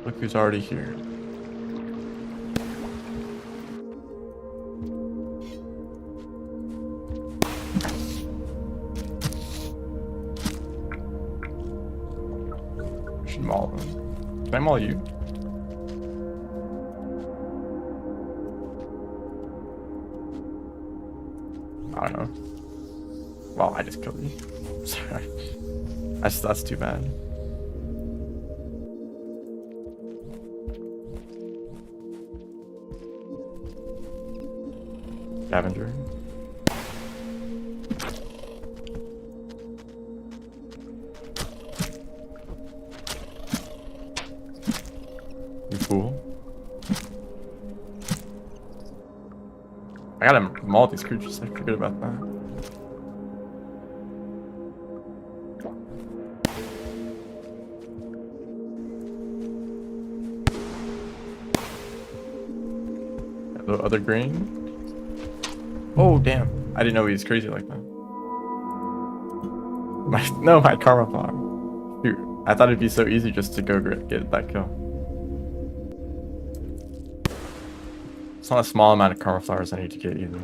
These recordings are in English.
Look who's already here. Should maul them. Can I maul you? I don't know. Well, I just killed you. Sorry. That's too bad. Scavenger. You fool. I gotta maul these creatures, I forget about that. Hello, other green. Oh damn! I didn't know he was crazy like that. My karma farm. Dude, I thought it'd be so easy just to go get that kill. It's not a small amount of karma flowers I need to get either.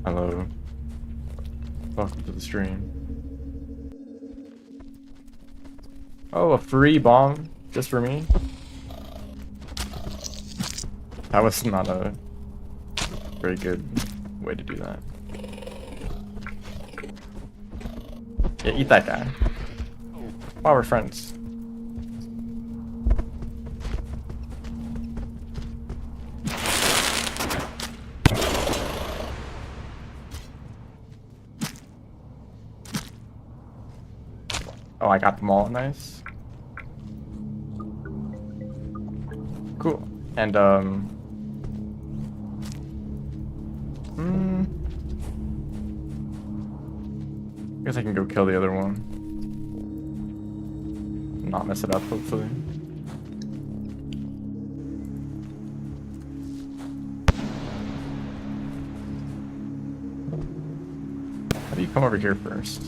Hello. Welcome to the stream. Oh, a free bomb just for me? That was not a very good way to do that. Yeah, eat that guy. Wow, we're friends. Oh, I got them all. Nice. Cool. And guess I can go kill the other one. Not mess it up, hopefully. How do you come over here first?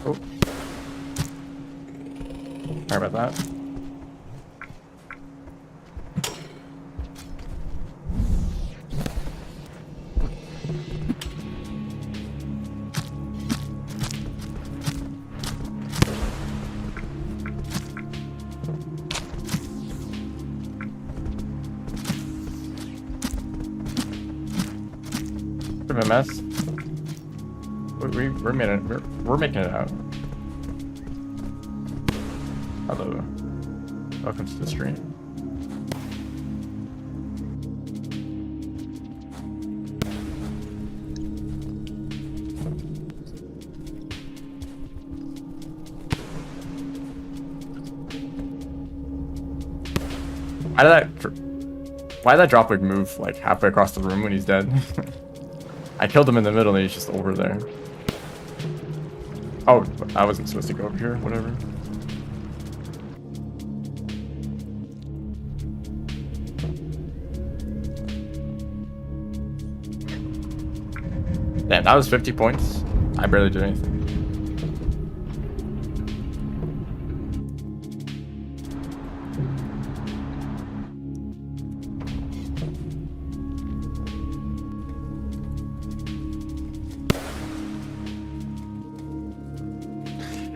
Oh. Sorry about that. Bit of a mess. We're making it out. Hello. Welcome to the stream. Why did that droplet move like halfway across the room when he's dead? I killed him in the middle and he's just over there. Oh, I wasn't supposed to go over here, whatever. Damn, that was 50 points. I barely did anything.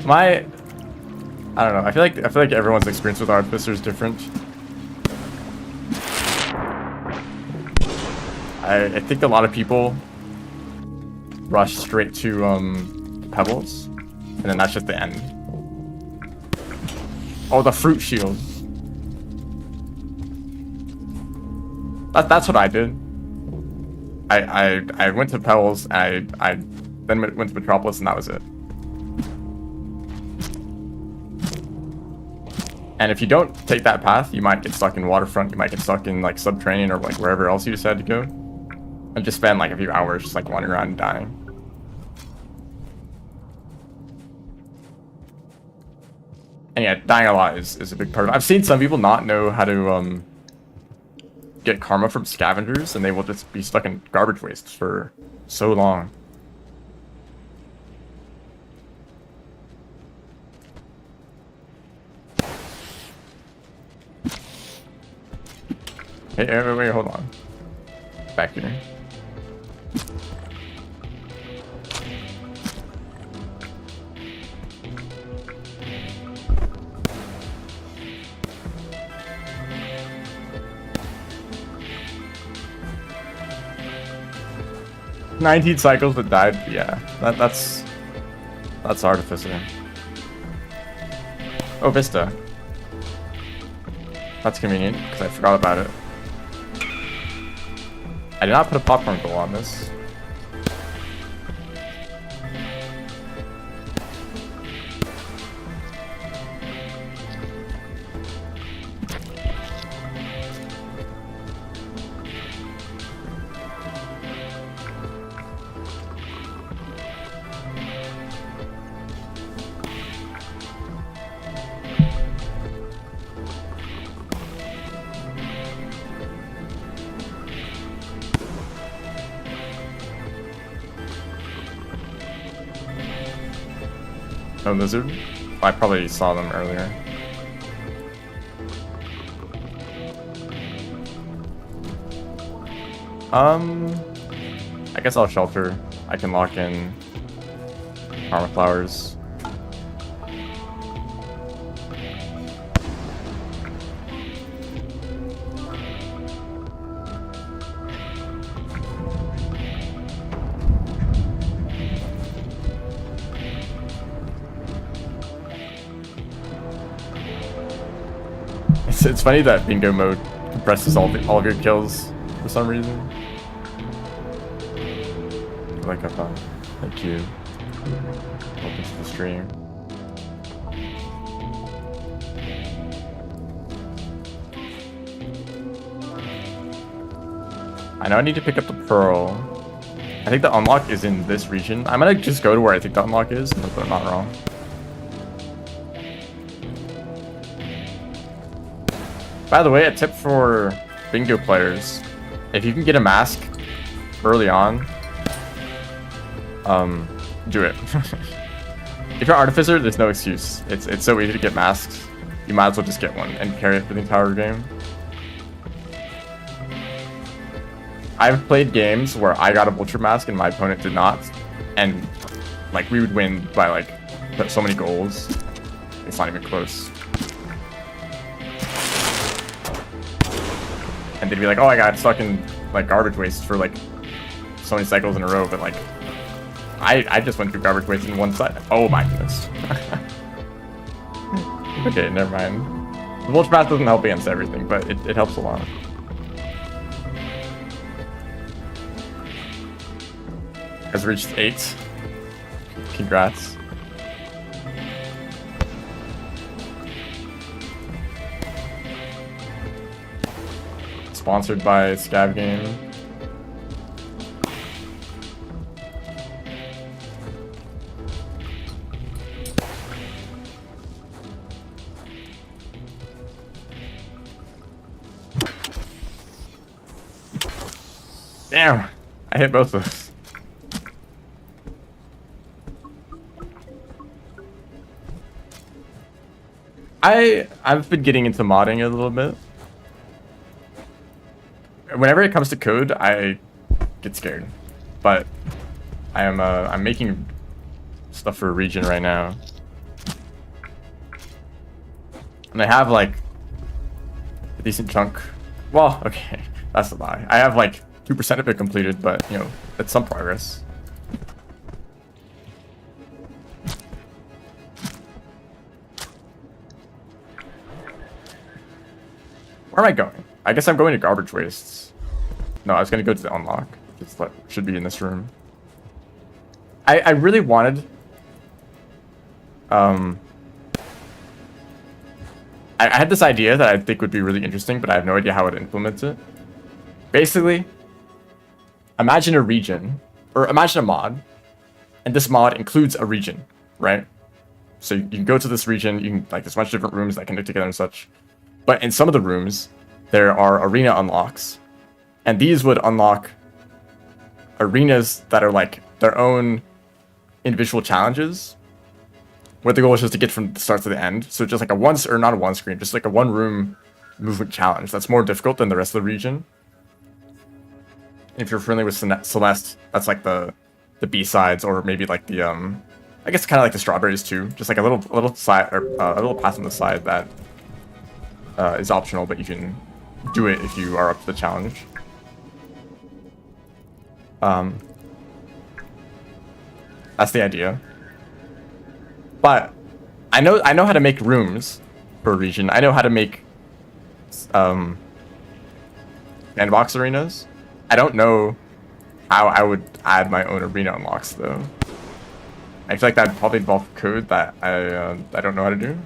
I don't know. I feel like everyone's experience with Artificer is different. I think a lot of people rush straight to Pebbles, and then that's just the end. Oh, the fruit shield. That's what I did. I went to Pebbles. I then went to Metropolis, and that was it. And if you don't take that path, you might get stuck in Waterfront, you might get stuck in like Subterranean or like wherever else you decide to go. and just spend like a few hours just like wandering around and dying. And yeah, dying a lot is a big part of it. I've seen some people not know how to get karma from scavengers, and they will just be stuck in garbage wastes for so long. Hey, wait, hold on. Back here. "19 cycles that died." Yeah, that's Artificer. Oh, Vista. That's convenient because I forgot about it. I did not put a popcorn goal on this. No lizard? I probably saw them earlier. I guess I'll shelter. I can lock in Karma Flowers. It's funny that bingo mode compresses all of your kills for some reason. Like I thought. Thank you. Welcome to the stream. I know I need to pick up the pearl. I think the unlock is in this region. I'm gonna just go to where I think the unlock is, but I'm not wrong. By the way, a tip for bingo players: if you can get a mask early on, do it. If you're Artificer, there's no excuse. It's so easy to get masks. You might as well just get one and carry it for the entire game. I've played games where I got a Vulture mask and my opponent did not, and like we would win by like so many goals. It's not even close. And they'd be like, "Oh, I got stuck in like garbage waste for like so many cycles in a row," but like I just went through garbage waste in one side. Oh my goodness. Okay, never mind. The Vulture mask doesn't help against everything, but it helps a lot. Has reached 8. Congrats. Sponsored by Scav Game. Damn! I hit both of those. I've been getting into modding a little bit. Whenever it comes to code, I get scared. But I'm making stuff for a region right now. And I have like a decent chunk. Well, okay, that's a lie. I have like 2% of it completed, but you know, it's some progress. Where am I going? I guess I'm going to garbage wastes. No, I was going to go to the unlock. It's like, should be in this room. I really wanted... I had this idea that I think would be really interesting, but I have no idea how to implement it. Basically, imagine a region, or imagine a mod, and this mod includes a region, right? So you can go to this region, you can, like, there's a bunch of different rooms that connect together and such. But in some of the rooms, there are arena unlocks. And these would unlock arenas that are like their own individual challenges, where the goal is just to get from the start to the end. So just like a once, or not a one screen, just like a one room movement challenge that's more difficult than the rest of the region. If you're friendly with Celeste, that's like the B-sides, or maybe like the I guess kind of like the strawberries too. Just like a little side, or a little path on the side that is optional, but you can do it if you are up to the challenge. That's the idea. But I know how to make rooms for a region. I know how to make sandbox arenas. I don't know how I would add my own arena unlocks though. I feel like that'd probably involve code that I don't know how to do.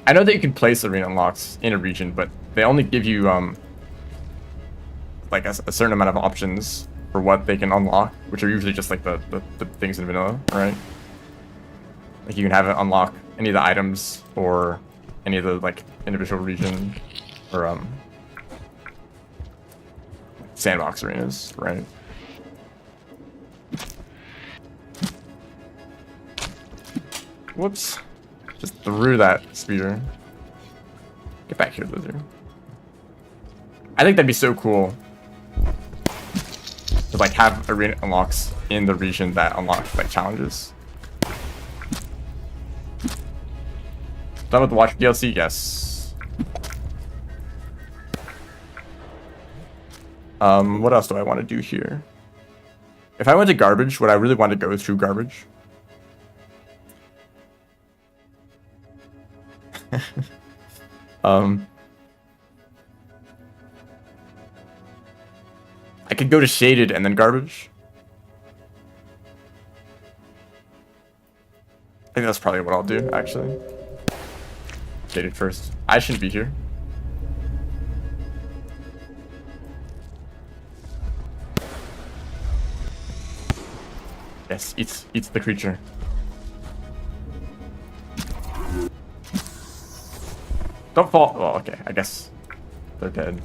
I know that you can place arena unlocks in a region, but they only give you like a certain amount of options for what they can unlock, which are usually just like the things in vanilla, right? Like you can have it unlock any of the items or any of the like individual region or sandbox arenas, right? Whoops. Just threw that spear. Get back here, lizard. I think that'd be so cool to like have arena unlocks in the region that unlock like challenges. Done with the Watch DLC? Yes. What else do I want to do here? If I went to garbage, would I really want to go through garbage? I could go to shaded and then garbage. I think that's probably what I'll do, actually. Shaded first. I shouldn't be here. Yes, eats the creature. Don't fall. Well, okay, I guess they're dead.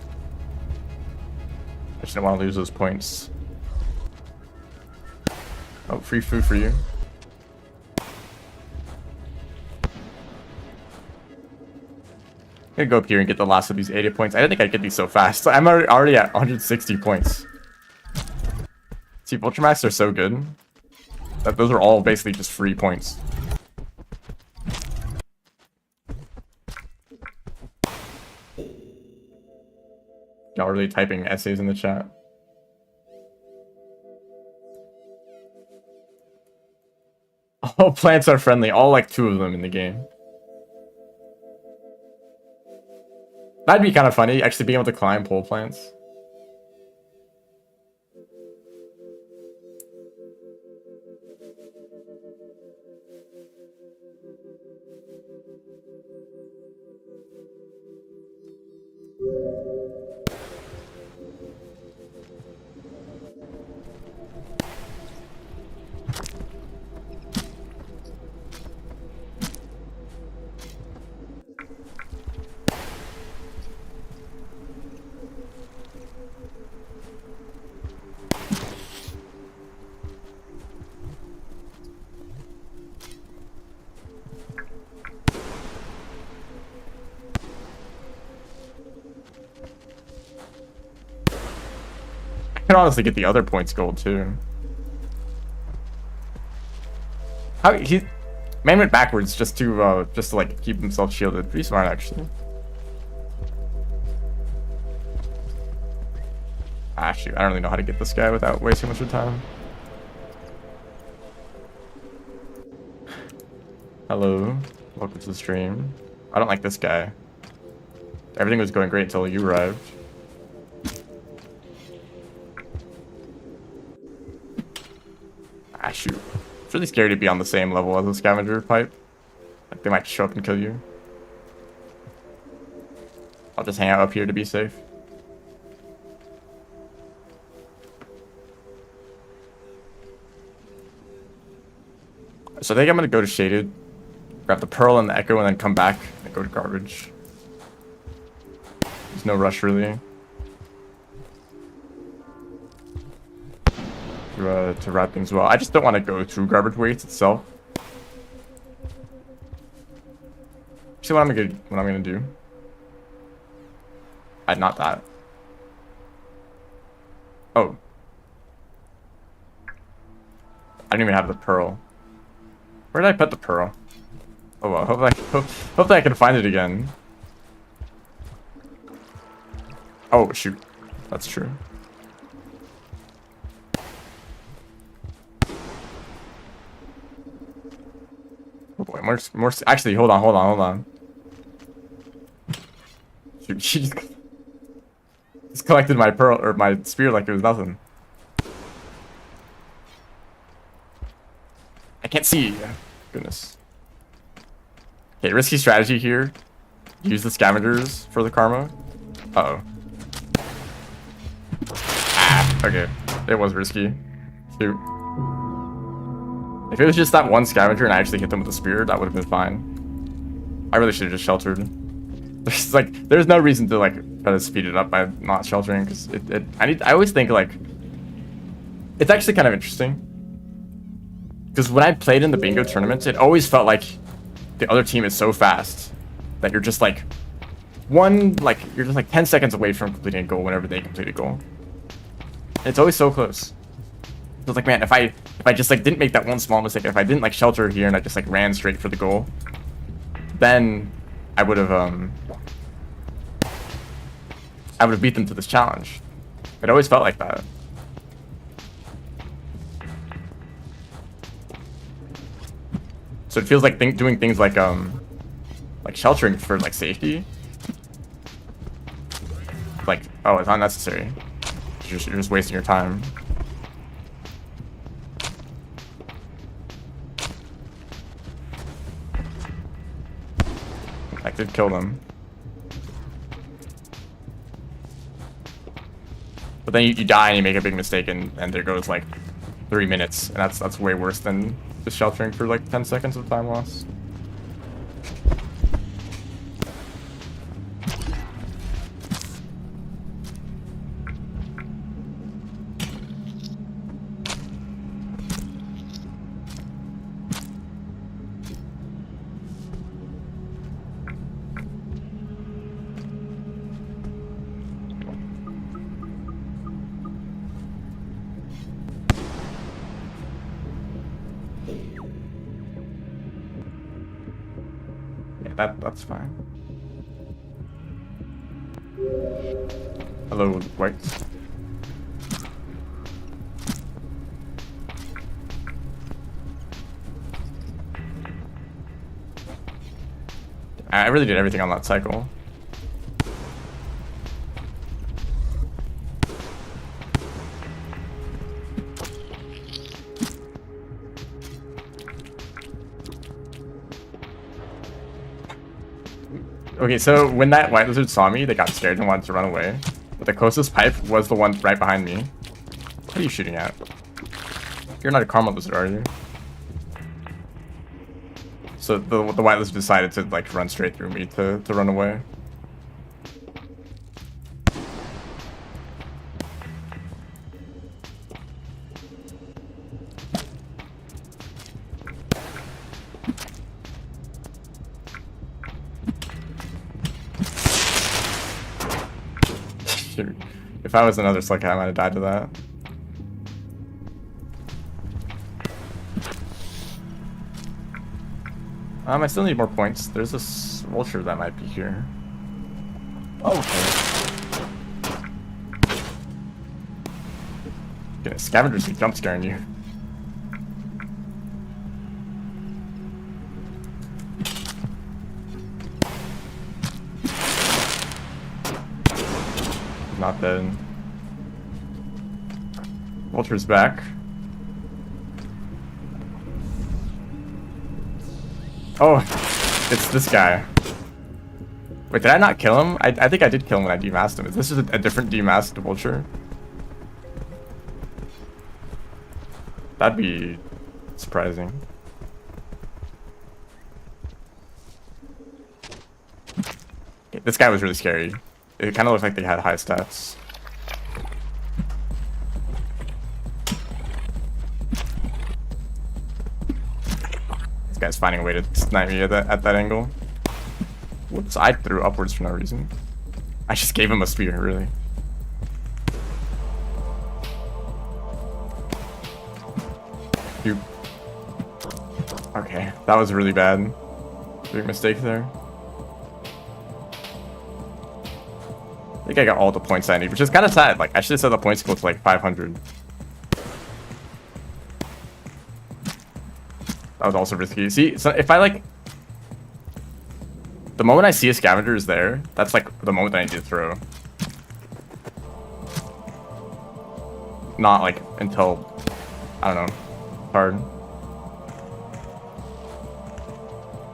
I just don't want to lose those points. Oh, free food for you. I'm gonna go up here and get the last of these 80 points. I didn't think I'd get these so fast. I'm already at 160 points. See, Ultramax are so good. Those are all basically just free points. Y'all really typing essays in the chat. All plants are friendly. All like 2 of them in the game. That'd be kind of funny, actually being able to climb pole plants. I can honestly get the other points gold too. How man went backwards just to like keep himself shielded. Pretty smart actually. Ah shoot, I don't really know how to get this guy without wasting much of time. Hello, welcome to the stream. I don't like this guy. Everything was going great until you arrived. Ah, shoot. It's really scary to be on the same level as a scavenger pipe. Like, they might show up and kill you. I'll just hang out up here to be safe. So I think I'm gonna go to Shaded, grab the Pearl and the Echo, and then come back and go to Garbage. There's no rush really. To wrap things well. I just don't want to go through Garbage Waits itself. See what I'm gonna do. Not that. Oh. I didn't even have the Pearl. Where did I put the Pearl? Oh well, hope that I can find it again. Oh shoot, that's true. Oh boy, more. Actually, hold on. Shoot, she just collected my pearl or my spear like it was nothing. I can't see. Goodness. Okay, risky strategy here. Use the scavengers for the karma. Uh-oh. Ah, okay. It was risky. Shoot. If it was just that one scavenger and I actually hit them with a spear, that would have been fine. I really should have just sheltered. There's no reason to try to speed it up by not sheltering, because I always think it's actually kind of interesting. Because when I played in the bingo tournaments, it always felt like the other team is so fast that you're just you're just 10 seconds away from completing a goal whenever they complete a goal. And it's always so close. So it's like, man, if I just didn't make that one small mistake, if I didn't shelter here and I just ran straight for the goal, then I would have beat them to this challenge. It always felt like that. So it feels like doing things like sheltering for safety. Oh, it's unnecessary. You're just wasting your time. I did kill them. But then you die and you make a big mistake and there goes 3 minutes, and that's way worse than just sheltering for 10 seconds of time loss. That's fine. Hello, White. I really did everything on that cycle. Okay, so when that white lizard saw me, they got scared and wanted to run away. But the closest pipe was the one right behind me. What are you shooting at? You're not a karma lizard, are you? So the white lizard decided to run straight through me to run away. If I was another Slick, I might have died to that. I still need more points. There's this vulture that might be here. Oh, okay. Yeah, scavengers keep jump scaring you. Not dead. Vulture's back. Oh, it's this guy. Wait, did I not kill him? I think I did kill him when I demasked him. Is this just a different demasked vulture? That'd be surprising. This guy was really scary. It kind of looked like they had high stats. This guy's finding a way to snipe me at that angle. Whoops, I threw upwards for no reason. I just gave him a spear, really. You. Okay, that was really bad. Big mistake there. I think I got all the points I need, which is kind of sad. Like, I should have set the points goal to like 500. That was also risky. See, so if I like... The moment I see a scavenger is there, that's like the moment that I need to throw. Not like until, I don't know, hard.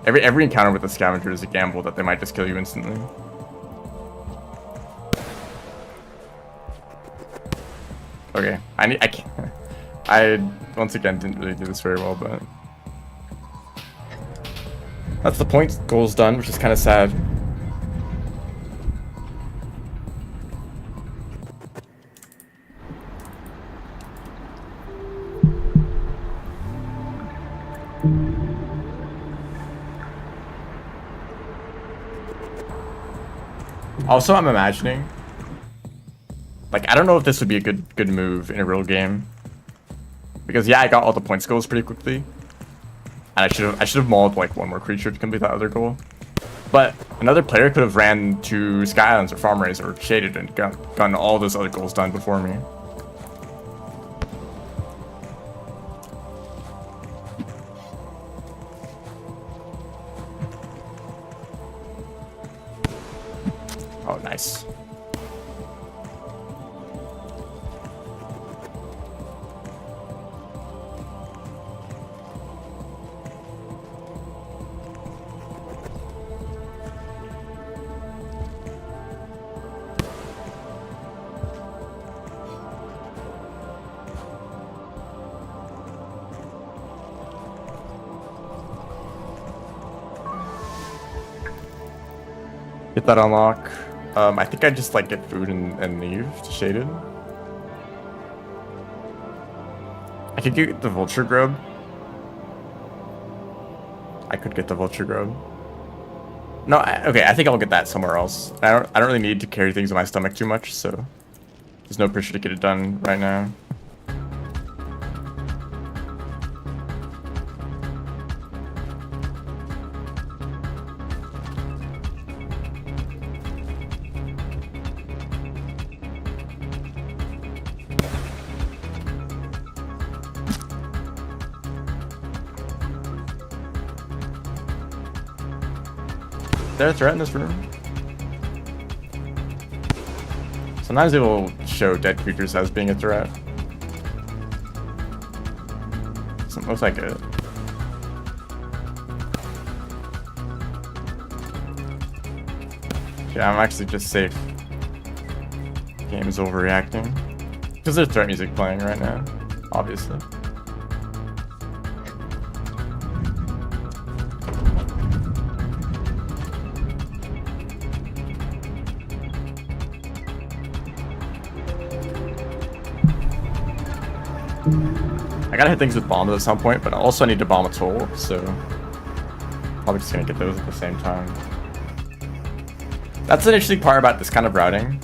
Every encounter with a scavenger is a gamble that they might just kill you instantly. Okay, I can't. I once again didn't really do this very well, but that's the point goals done, which is kind of sad. Also, I'm imagining, like, I don't know if this would be a good move in a real game, because yeah, I got all the points goals pretty quickly, and I should have mauled like one more creature to complete that other goal. But another player could have ran to Sky Islands or Farm Raise or Shaded and gotten all those other goals done before me. Oh, nice. Get that unlock. I think I just like get food and leave to Shaded. I could get the vulture grub. I could get the vulture grub. No, okay, I think I'll get that somewhere else. I don't really need to carry things in my stomach too much, so there's no pressure to get it done right now. Is there a threat in this room? Sometimes it will show dead creatures as being a threat. Doesn't look like it. Yeah, I'm actually just safe. Game is overreacting. Because there's threat music playing right now, obviously. I gotta hit things with bombs at some point, but also I need to bomb a toll, so probably just gonna get those at the same time. That's an interesting part about this kind of routing.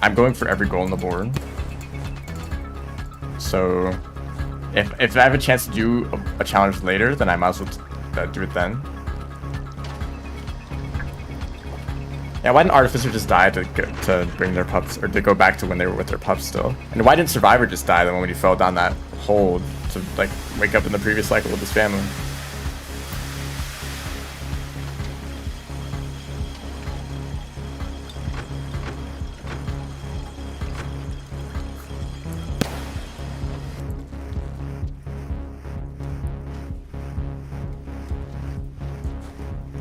I'm going for every goal on the board. So if I have a chance to do a challenge later, then I might as well do it then. Yeah, why didn't Artificer just die to bring their pups, or to go back to when they were with their pups still? And why didn't Survivor just die the moment he fell down that hole to like wake up in the previous cycle with his family?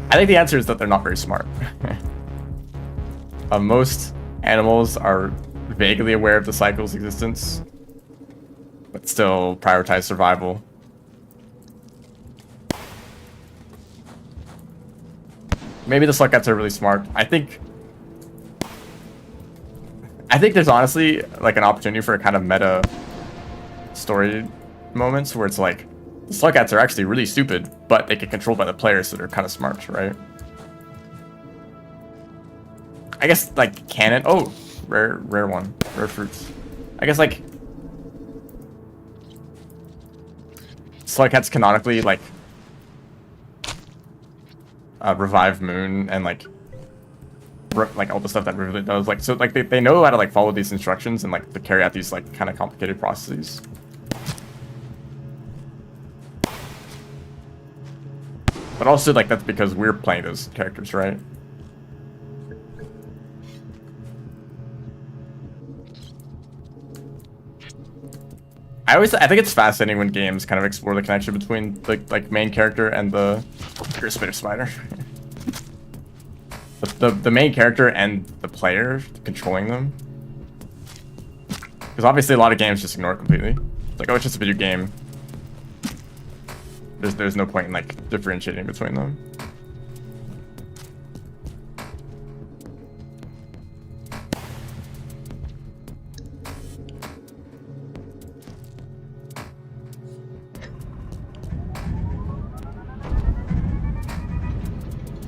I think the answer is that they're not very smart. Most animals are vaguely aware of the cycle's existence, but still prioritize survival. maybe the Slug Cats are really smart. I think there's honestly like an opportunity for a kind of meta story moments where it's like the Slug Cats are actually really stupid, but they get controlled by the players, so they're kind of smart, right? I guess like canon. Oh, rare one, rare fruits. I guess like Slug Cats canonically like revive Moon and like all the stuff that Rivulet does. Like so like they know how to like follow these instructions and like to carry out these like kind of complicated processes. But also like that's because we're playing those characters, right? I think it's fascinating when games kind of explore the connection between the like main character and the spider spider. the main character and the player controlling them. Because obviously a lot of games just ignore it completely. It's like, oh, it's just a video game. There's no point in like differentiating between them.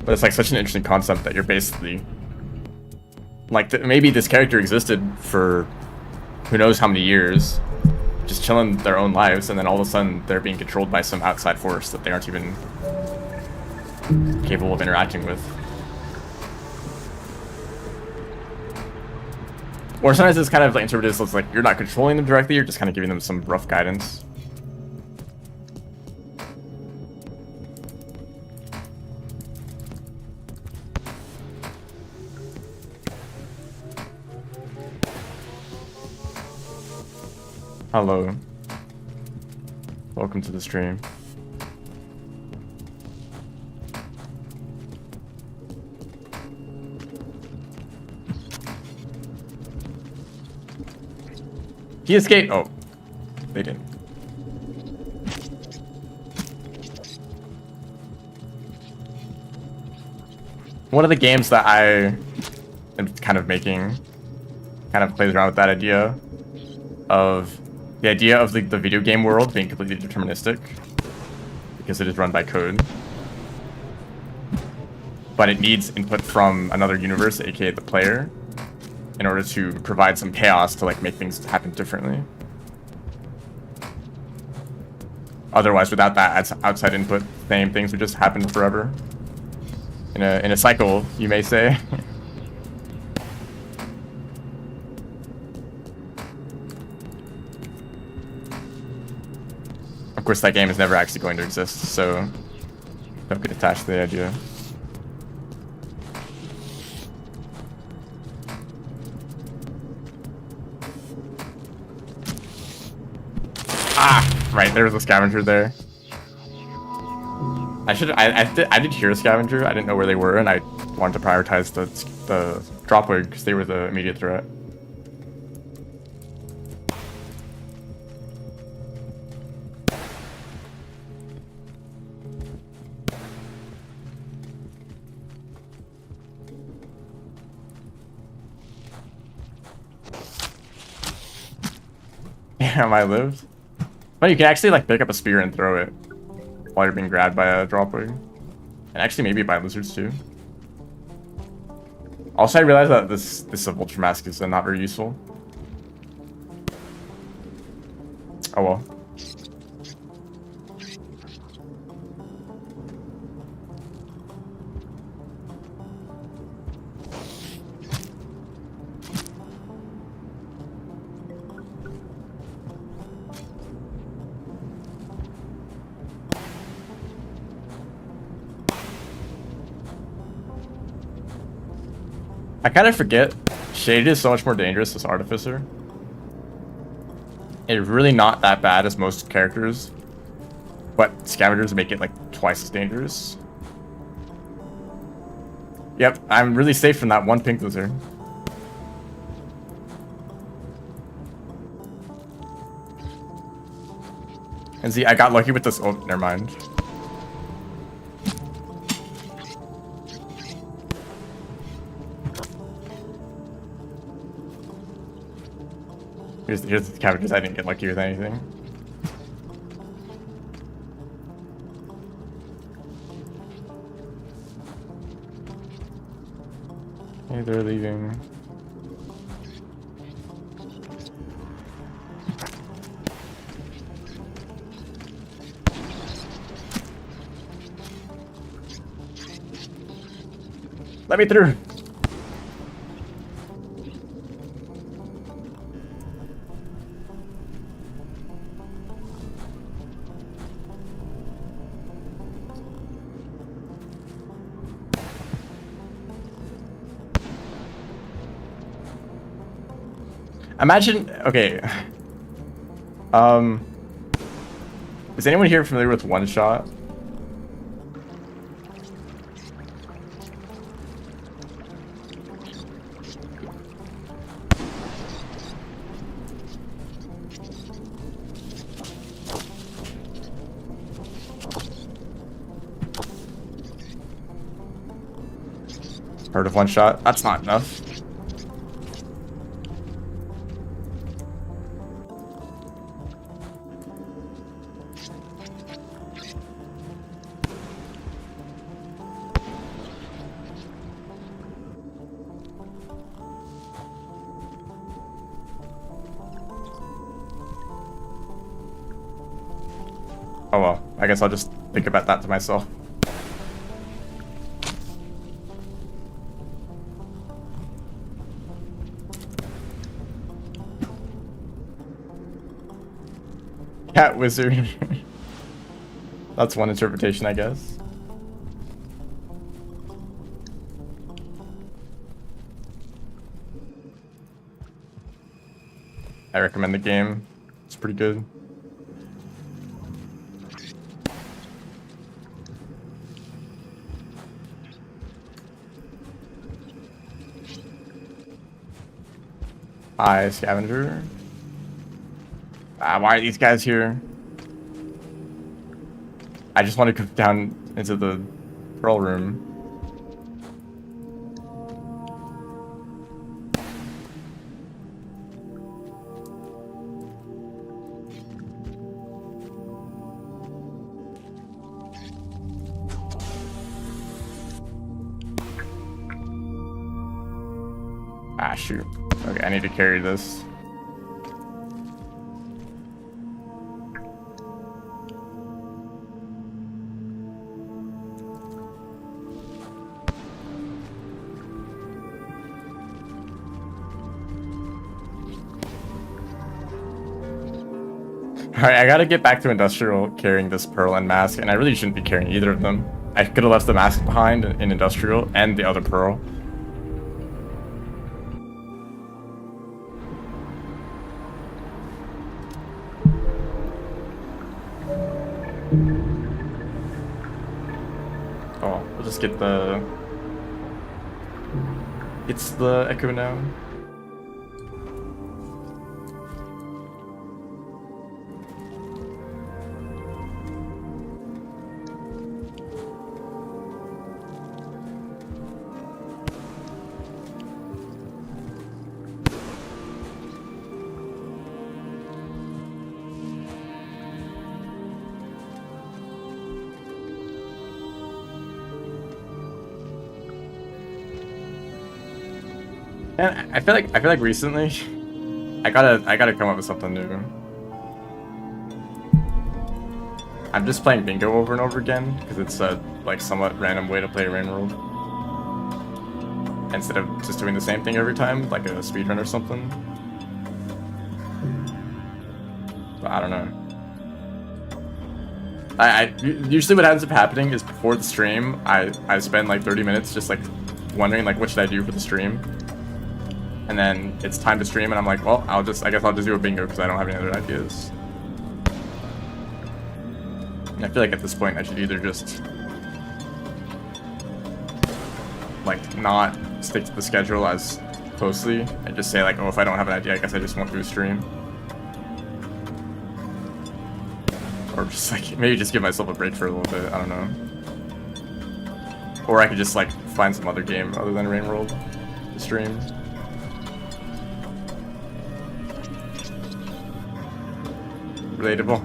But it's like such an interesting concept that you're basically like maybe this character existed for who knows how many years, just chilling their own lives, and then all of a sudden they're being controlled by some outside force that they aren't even capable of interacting with. Or sometimes it's kind of like interpreted as like you're not controlling them directly, you're just kind of giving them some rough guidance. Hello. Welcome to the stream. He escaped. Oh, they didn't. One of the games that I am kind of making kind of plays around with that idea of the video game world being completely deterministic because it is run by code, but it needs input from another universe, aka the player, in order to provide some chaos to like make things happen differently. Otherwise, without that outside input, same things would just happen forever in a cycle, you may say. Of course, that game is never actually going to exist, so don't get attached to the idea. Ah, right, there was a scavenger there. I did hear a scavenger. I didn't know where they were, and I wanted to prioritize the dropwig because they were the immediate threat. Damn, I lived. But you can actually like pick up a spear and throw it while you're being grabbed by a dropwig. And actually maybe by lizards too. Also, I realized that this vulture mask is not very useful. Oh well. I kind of forget, Shaded is so much more dangerous as Artificer. It's really not that bad as most characters, but Scavengers make it like twice as dangerous. Yep, I'm really safe from that one pink lizard. And see, I got lucky with this. Oh, never mind. Here's the characters I didn't get lucky with anything. Hey, they're leaving. Let me through. Imagine, okay. Is anyone here familiar with One Shot? Heard of One Shot? That's not enough. Oh well, I guess I'll just think about that to myself. Cat wizard. That's one interpretation, I guess. I recommend the game. It's pretty good. Hi, scavenger. Why are these guys here? I just want to go down into the pearl room. Ah, shoot. Okay, I need to carry this. Alright, I gotta get back to Industrial carrying this pearl and mask, and I really shouldn't be carrying either of them. I could have left the mask behind in Industrial and the other pearl. Oh, we'll just get the... It's the Echo now. And I feel like recently I gotta come up with something new. I'm just playing bingo over and over again because it's a like somewhat random way to play Rain World. Instead of just doing the same thing every time, like a speedrun or something. But I don't know. Usually what ends up happening is before the stream, I spend like 30 minutes just like wondering like what should I do for the stream. And then it's time to stream and I'm like, well, I guess I'll just do a bingo because I don't have any other ideas. And I feel like at this point I should either just like not stick to the schedule as closely and just say like, oh, if I don't have an idea, I guess I just won't do a stream. Or just like, maybe just give myself a break for a little bit, I don't know. Or I could just like find some other game other than Rain World to stream. Relatable.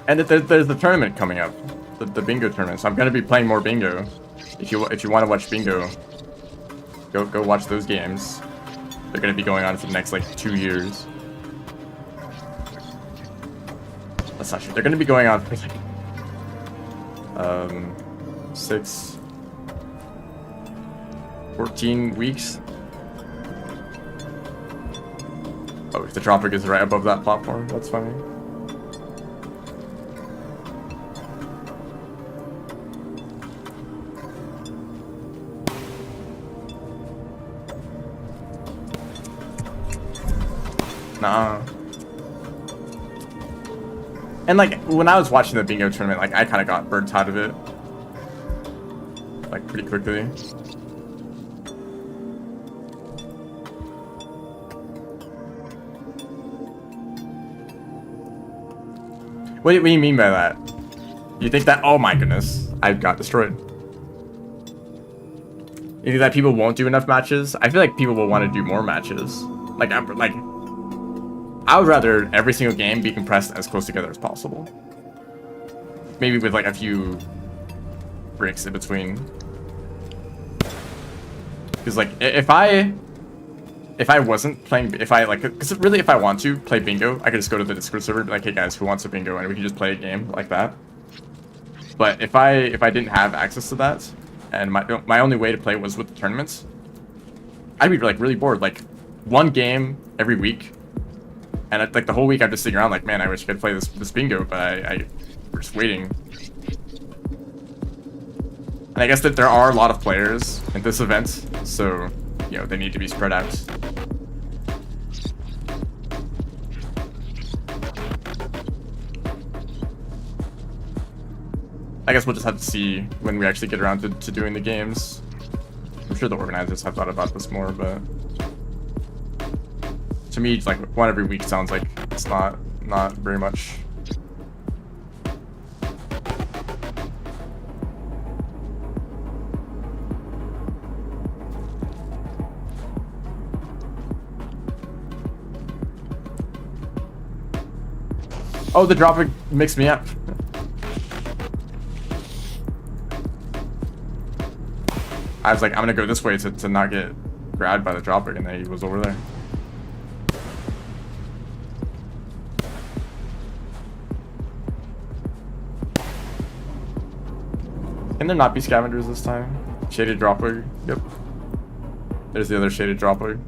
And there's the tournament coming up, the bingo tournament. So I'm gonna be playing more bingo. If you want to watch bingo, go watch those games. They're gonna be going on for the next like 2 years. That's not true. They're gonna be going on for like 14 weeks. Oh, if the tropic is right above that platform, that's funny. Nah. And like when I was watching the bingo tournament, like I kind of got burnt out of it, like pretty quickly. What do you mean by that? You think that? Oh my goodness, I got destroyed. You think that people won't do enough matches? I feel like people will want to do more matches. Like I would rather every single game be compressed as close together as possible. Maybe with like a few breaks in between. Because like if I wasn't playing, because really if I want to play bingo, I could just go to the Discord server and be like, hey guys, who wants a bingo? And we can just play a game like that. But if I didn't have access to that, and my only way to play was with the tournaments, I'd be like really bored. Like one game every week. And like the whole week I'm just sitting around like, man, I wish I could play this bingo, but we're just waiting. And I guess that there are a lot of players in this event, so, you know, they need to be spread out. I guess we'll just have to see when we actually get around to doing the games. I'm sure the organizers have thought about this more, but to me, like one every week sounds like it's not very much. Oh, the dropping mixed me up. I was like, I'm gonna go this way to not get grabbed by the dropping, and then he was over there. Can there not be scavengers this time? Shaded dropper. Yep. There's the other shaded dropper.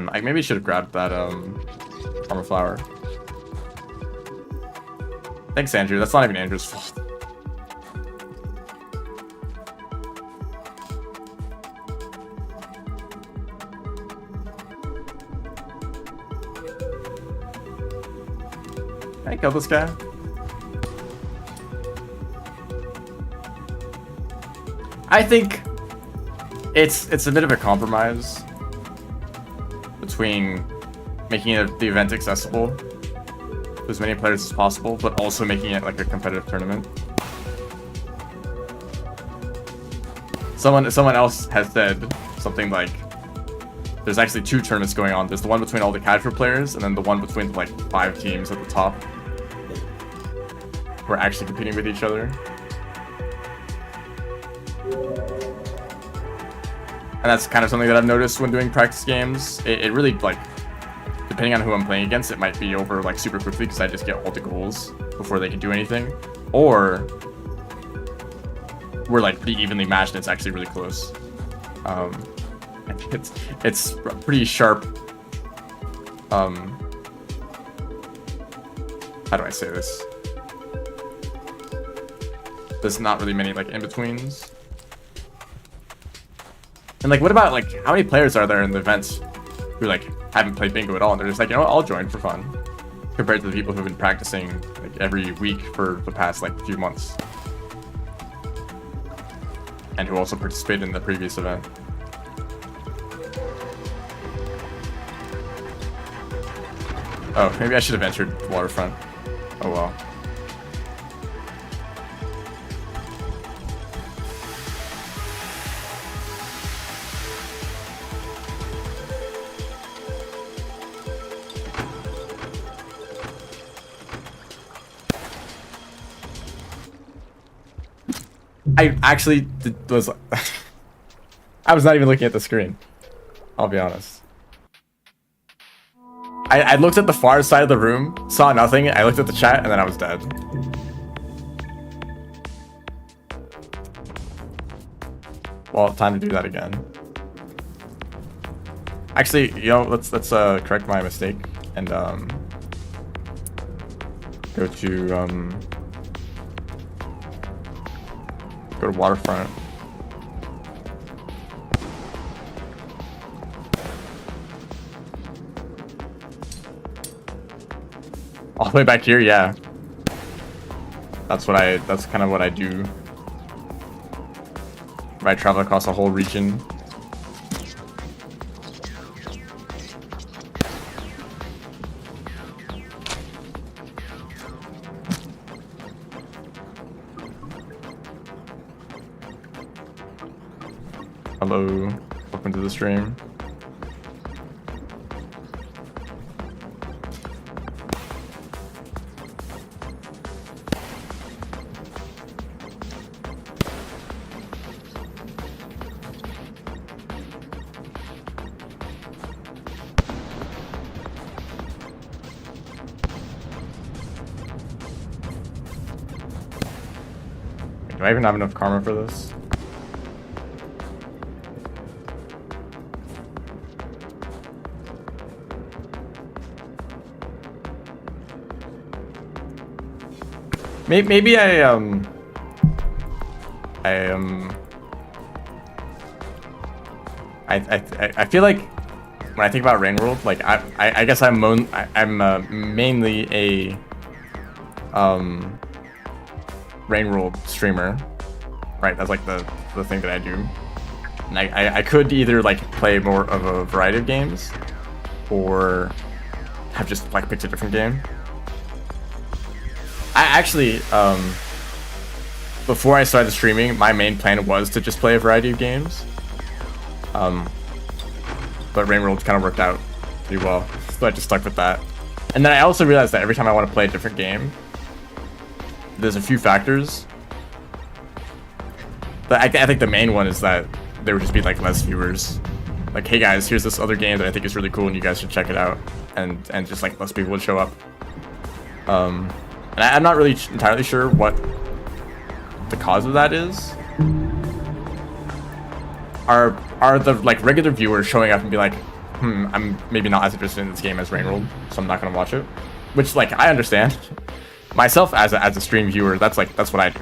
I maybe should have grabbed that armor flower. Thanks, Andrew. That's not even Andrew's fault. Can I kill this guy? I think it's a bit of a compromise between making the event accessible to as many players as possible, but also making it like a competitive tournament. Someone else has said something like, there's actually 2 tournaments going on. There's the one between all the casual players, and then the one between like 5 teams at the top who are actually competing with each other. And that's kind of something that I've noticed when doing practice games. It really, like, depending on who I'm playing against, it might be over like super quickly because I just get all the goals before they can do anything. Or we're like pretty evenly matched and it's actually really close. I think it's pretty sharp. How do I say this? There's not really many like in-betweens. And like, what about like, how many players are there in the events who like haven't played bingo at all? And they're just like, you know what, I'll join for fun. Compared to the people who've been practicing like every week for the past like few months. And who also participated in the previous event. Oh, maybe I should have entered the waterfront. Oh well. I actually was I was not even looking at the screen. I'll be honest. I looked at the far side of the room, saw nothing, I looked at the chat, and then I was dead. Well, time to do that again. Actually, you know, let's correct my mistake and go to waterfront. All the way back here, yeah. That's kind of what I do. If I travel across a whole region. Hello, welcome to the stream. Do I even have enough karma for this? Maybe I feel like when I think about Rain World, like I guess I'm mainly a Rain World streamer, right? That's like the thing that I do. And I could either like play more of a variety of games, or have just like picked a different game. I actually, before I started streaming, my main plan was to just play a variety of games. But Rain World kind of worked out pretty well, so I just stuck with that. And then I also realized that every time I want to play a different game, there's a few factors. But I think the main one is that there would just be like less viewers. Like, hey guys, here's this other game that I think is really cool and you guys should check it out. And just like less people would show up. And I'm not really entirely sure what the cause of that is. Are the like regular viewers showing up and be like, I'm maybe not as interested in this game as Rain World, so I'm not gonna watch it. Which, like, I understand. Myself as a stream viewer, that's what I do.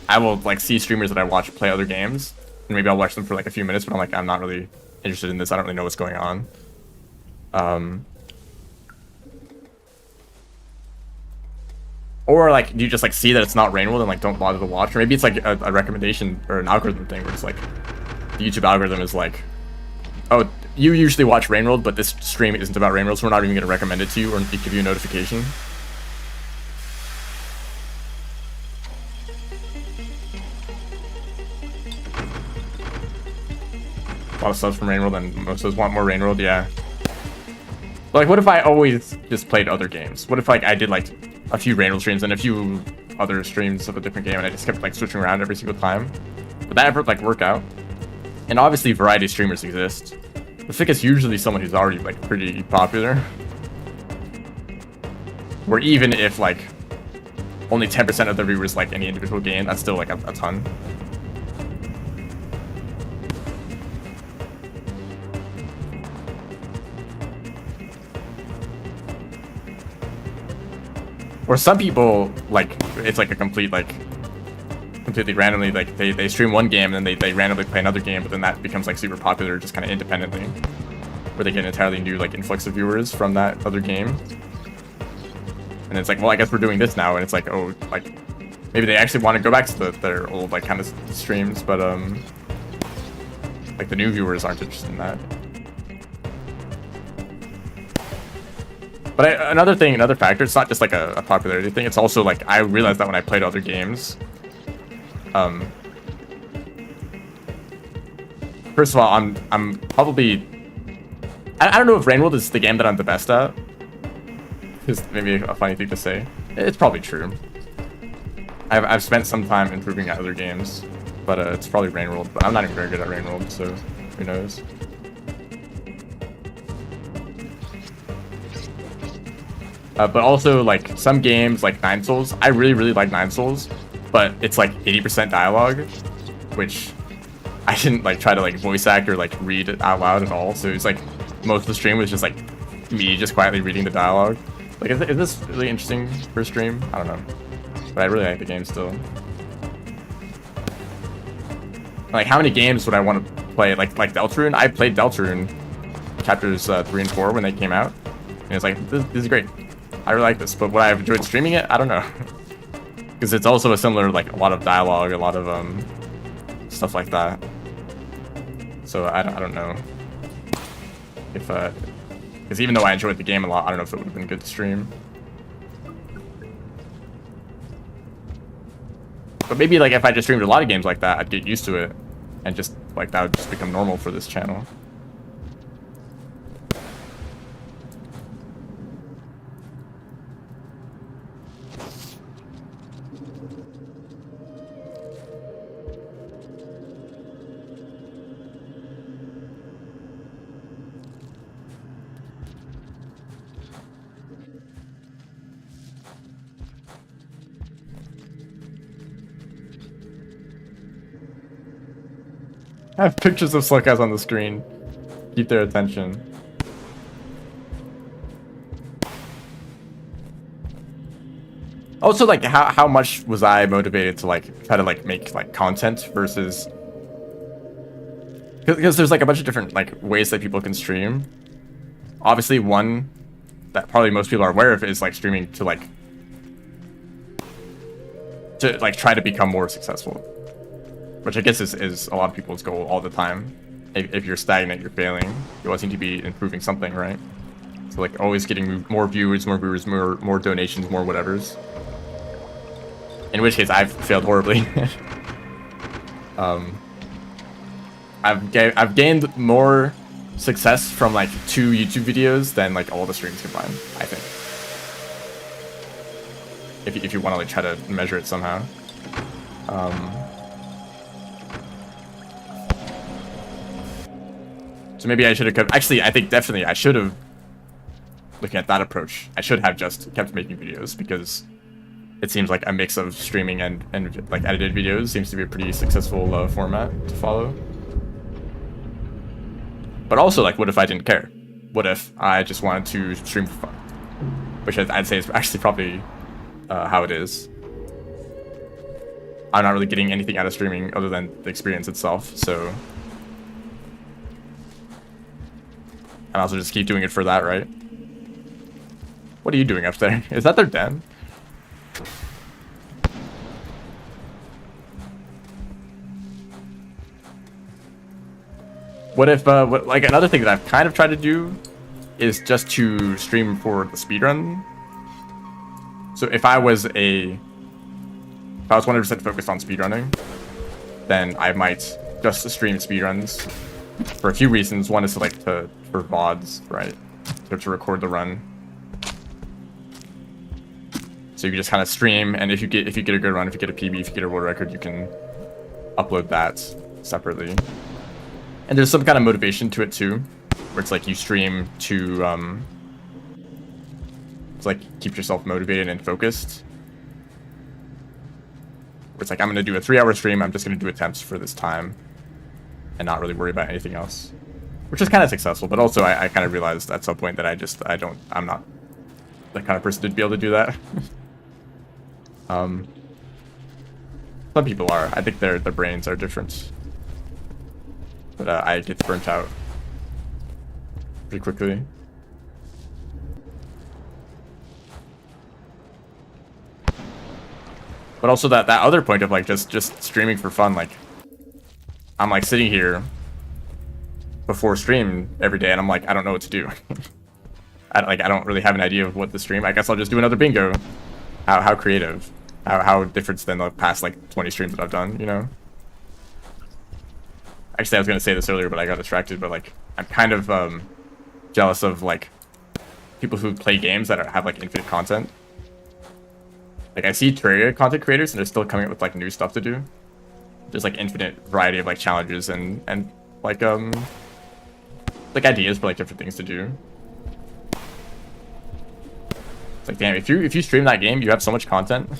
I will like see streamers that I watch play other games, and maybe I'll watch them for like a few minutes, but I'm not really interested in this. I don't really know what's going on. Or like, do you just like see that it's not Rain World and like don't bother to watch? Or maybe it's like a recommendation or an algorithm thing where it's like the YouTube algorithm is like, oh, you usually watch Rain World, but this stream isn't about Rain World, so we're not even going to recommend it to you or give you a notification. A lot of subs from Rain World, and most of us want more Rain World, yeah. But like, what if I always just played other games? What if like I did like a few Rain World streams and a few other streams of a different game, and I just kept like switching around every single time? Would that ever like work out? And obviously variety streamers exist. The Fick is usually someone who's already like pretty popular. Where even if like only 10% of the viewers like any individual game, that's still like a ton. Or some people, like, it's like a complete, like, completely randomly, like, they stream one game and then they randomly play another game, but then that becomes, like, super popular just kind of independently. Where they get an entirely new, like, influx of viewers from that other game. And it's like, well, I guess we're doing this now, and it's like, oh, like, maybe they actually want to go back to their old, like, kind of streams, but, like, the new viewers aren't interested in that. But another factor, it's not just like a popularity thing, it's also like I realized that when I played other games, first of all, I'm probably, I don't know if Rain World is the game that I'm the best at. It's maybe a funny thing to say. It's probably true. I've spent some time improving at other games, but it's probably Rain World. But I'm not even very good at Rain World, so who knows? But also, like, some games, like Nine Souls, I really like Nine Souls, but it's like 80% dialogue, which I didn't like try to like voice act or like read it out loud at all. So it's like most of the stream was just like me just quietly reading the dialogue. Like, is this really interesting for a stream? I don't know, but I really like the game still. Like, how many games would I want to play? Like Deltarune? I played Deltarune chapters 3 and 4 when they came out, and it's like this is great. I really like this, but would I have enjoyed streaming it? I don't know, because it's also a similar, like, a lot of dialogue, a lot of stuff like that. So I don't know if because even though I enjoyed the game a lot, I don't know if it would have been good to stream. But maybe like if I just streamed a lot of games like that, I'd get used to it, and just like that would just become normal for this channel. I have pictures of Slug Eyes on the screen. Keep their attention. Also, like, how much was I motivated to like try to like make like content versus, because there's like a bunch of different like ways that people can stream. Obviously, one that probably most people are aware of is like streaming to like try to become more successful, which I guess is a lot of people's goal all the time. If you're stagnant, you're failing. You always need to be improving something, right? So like always getting more viewers, more donations, more whatevers. In which case, I've failed horribly. I've gained more success from like 2 YouTube videos than like all the streams combined, I think. If you want to like try to measure it somehow. So maybe I should have kept, actually, I think definitely I should have, looking at that approach, I should have just kept making videos, because it seems like a mix of streaming and like edited videos seems to be a pretty successful format to follow. But also, like, what if I didn't care? What if I just wanted to stream for fun? Which I'd say is actually probably how it is. I'm not really getting anything out of streaming other than the experience itself, so... And also just keep doing it for that, right? What are you doing up there? Is that their den? What if, like, another thing that I've kind of tried to do is just to stream for the speedrun. So if I was 100% focused on speedrunning, then I might just stream speedruns for a few reasons. One is for VODs, right? To record the run. So you can just kind of stream, and if you get a good run, if you get a PB, if you get a world record, you can upload that separately. And there's some kind of motivation to it too, where it's like you stream to like keep yourself motivated and focused. Where it's like, I'm gonna do a 3-hour stream, I'm just gonna do attempts for this time and not really worry about anything else. Which is kind of successful, but also I kind of realized at some point that I'm not the kind of person to be able to do that. Some people are. I think their brains are different. But I get burnt out pretty quickly. But also that other point of like just streaming for fun, like I'm like sitting here before stream every day and I'm like, I don't know what to do. I don't really have an idea of what to stream. I guess I'll just do another bingo. How creative. How different than the past like 20 streams that I've done, you know? Actually, I was gonna say this earlier, but I got distracted. But like, I'm kind of jealous of like people who play games that have like infinite content. Like I see Terraria content creators, and they're still coming up with like new stuff to do. There's like infinite variety of like challenges and like ideas for like different things to do. It's like, damn, if you stream that game, you have so much content.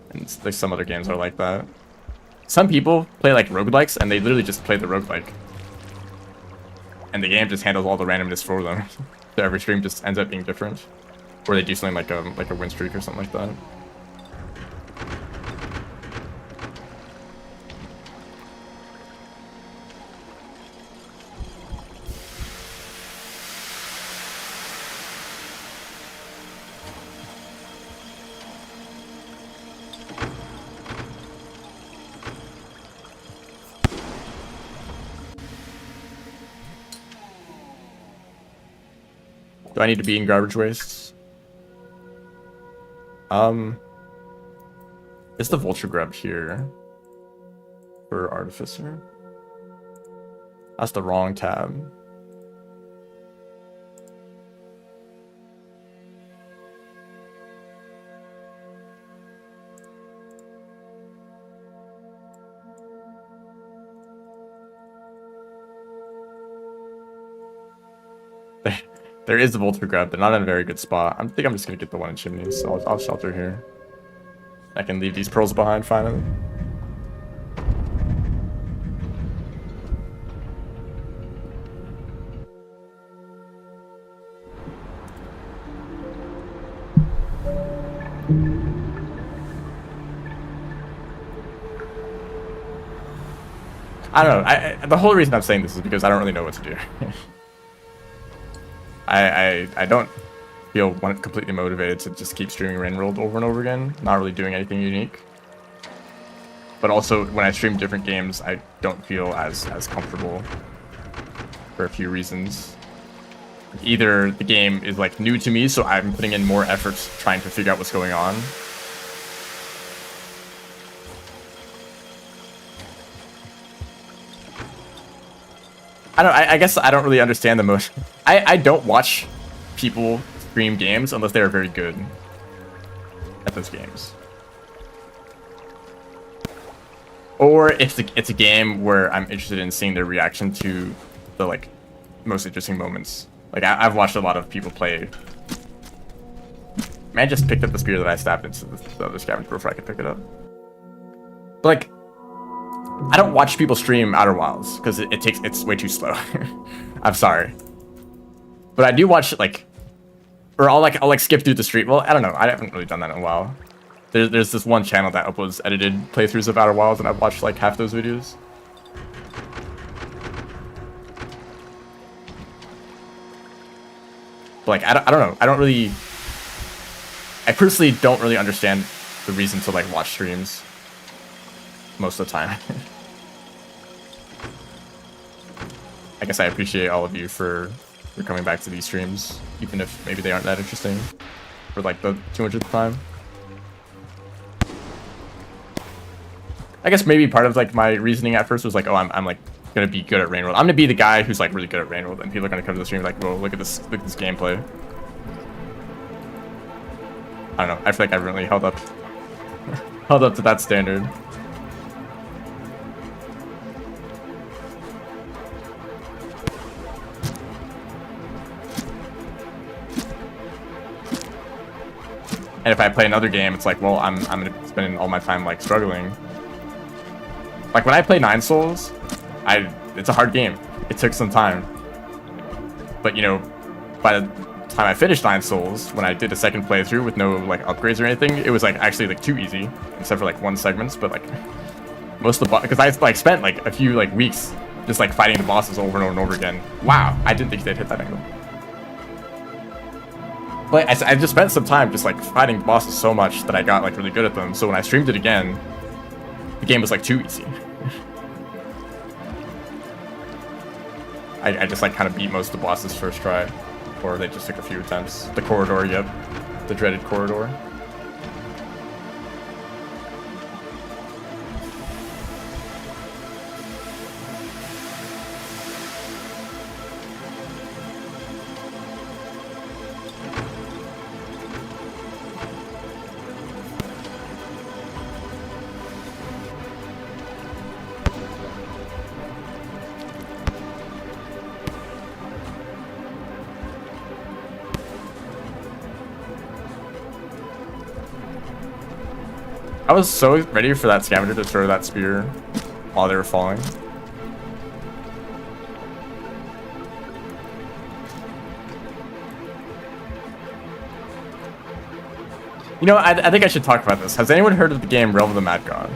And like some other games are like that. Some people play like roguelikes, and they literally just play the roguelike. And the game just handles all the randomness for them. So every stream just ends up being different. Or they do something like a win streak or something like that. Do I need to be in garbage wastes? Is the vulture grub here for artificer? That's the wrong tab. There is a vulture grab, but not in a very good spot. I think I'm just gonna get the one in chimneys, so I'll shelter here. I can leave these pearls behind finally. I don't know. The whole reason I'm saying this is because I don't really know what to do. I don't feel completely motivated to just keep streaming Rainworld over and over again, not really doing anything unique. But also, when I stream different games, I don't feel as comfortable for a few reasons. Either the game is like new to me, so I'm putting in more efforts trying to figure out what's going on. I guess I don't really understand the motion. I don't watch people stream games unless they're very good at those games. Or if it's a game where I'm interested in seeing their reaction to the like most interesting moments. Like I've watched a lot of people play. Man, just picked up the spear that I stabbed into the other scavenger before I could pick it up. But like, I don't watch people stream Outer Wilds because it's way too slow. I'm sorry, but I do watch like, or I'll skip through the stream. Well, I don't know. I haven't really done that in a while. There's this one channel that uploads edited playthroughs of Outer Wilds, and I've watched like half those videos. But like, I don't know. I personally don't really understand the reason to like watch streams most of the time. I guess I appreciate all of you for coming back to these streams, even if maybe they aren't that interesting for like the 200th time. I guess maybe part of like my reasoning at first was like, oh, I'm like gonna be good at Rainworld. I'm gonna be the guy who's like really good at Rainworld, and people are gonna come to the stream like, whoa, look at this gameplay. I don't know. I feel like I really held up to that standard. And if I play another game, it's like, well, I'm gonna spend all my time like struggling. Like when I play Nine Souls, it's a hard game. It took some time. But you know, by the time I finished Nine Souls, when I did a second playthrough with no like upgrades or anything, it was like actually like too easy, except for like one segments. But like most of the because I like spent like a few like weeks just like fighting the bosses over and over and over again. Wow, I didn't think they'd hit that angle. But I just spent some time just like fighting bosses so much that I got like really good at them. So when I streamed it again, the game was like too easy. I just like kind of beat most of the bosses first try. Or they just took a few attempts. The corridor, yep. The dreaded corridor. I was so ready for that scavenger to throw that spear while they were falling. You know, I think I should talk about this. Has anyone heard of the game Realm of the Mad God?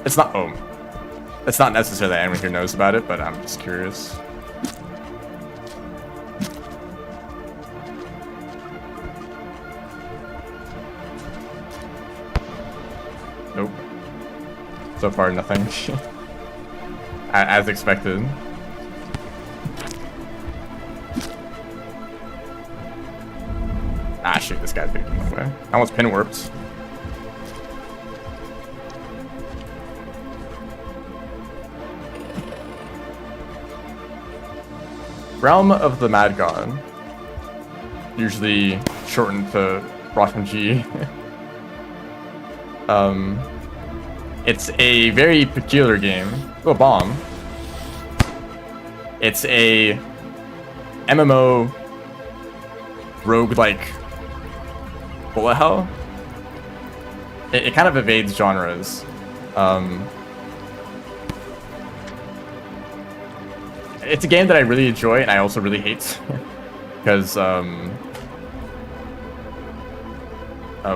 It's not. Oh, it's not necessary that anyone here knows about it, but I'm just curious. Nope. So far, nothing. As expected. Ah, shoot, this guy's making my way. I almost pin warped. Realm of the Mad God. Usually shortened to Rockman G. It's a very peculiar game. Oh, bomb. It's a MMO roguelike bullet hell. It kind of evades genres. It's a game that I really enjoy and I also really hate because of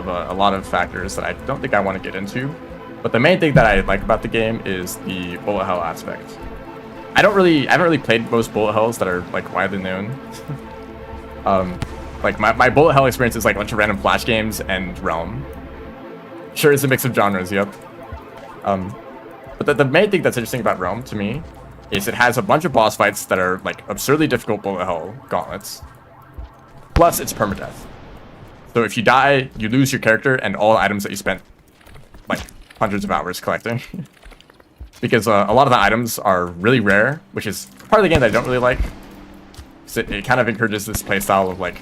a lot of factors that I don't think I want to get into. But the main thing that I like about the game is the bullet hell aspect. I haven't really played most bullet hells that are like widely known. Like my bullet hell experience is like a bunch of random flash games and Realm. Sure, it's a mix of genres, yep. But the main thing that's interesting about Realm to me is it has a bunch of boss fights that are like absurdly difficult bullet hell gauntlets. Plus it's permadeath. So if you die, you lose your character and all items that you spent like hundreds of hours collecting. Because a lot of the items are really rare, which is part of the game that I don't really like. So it kind of encourages this playstyle of like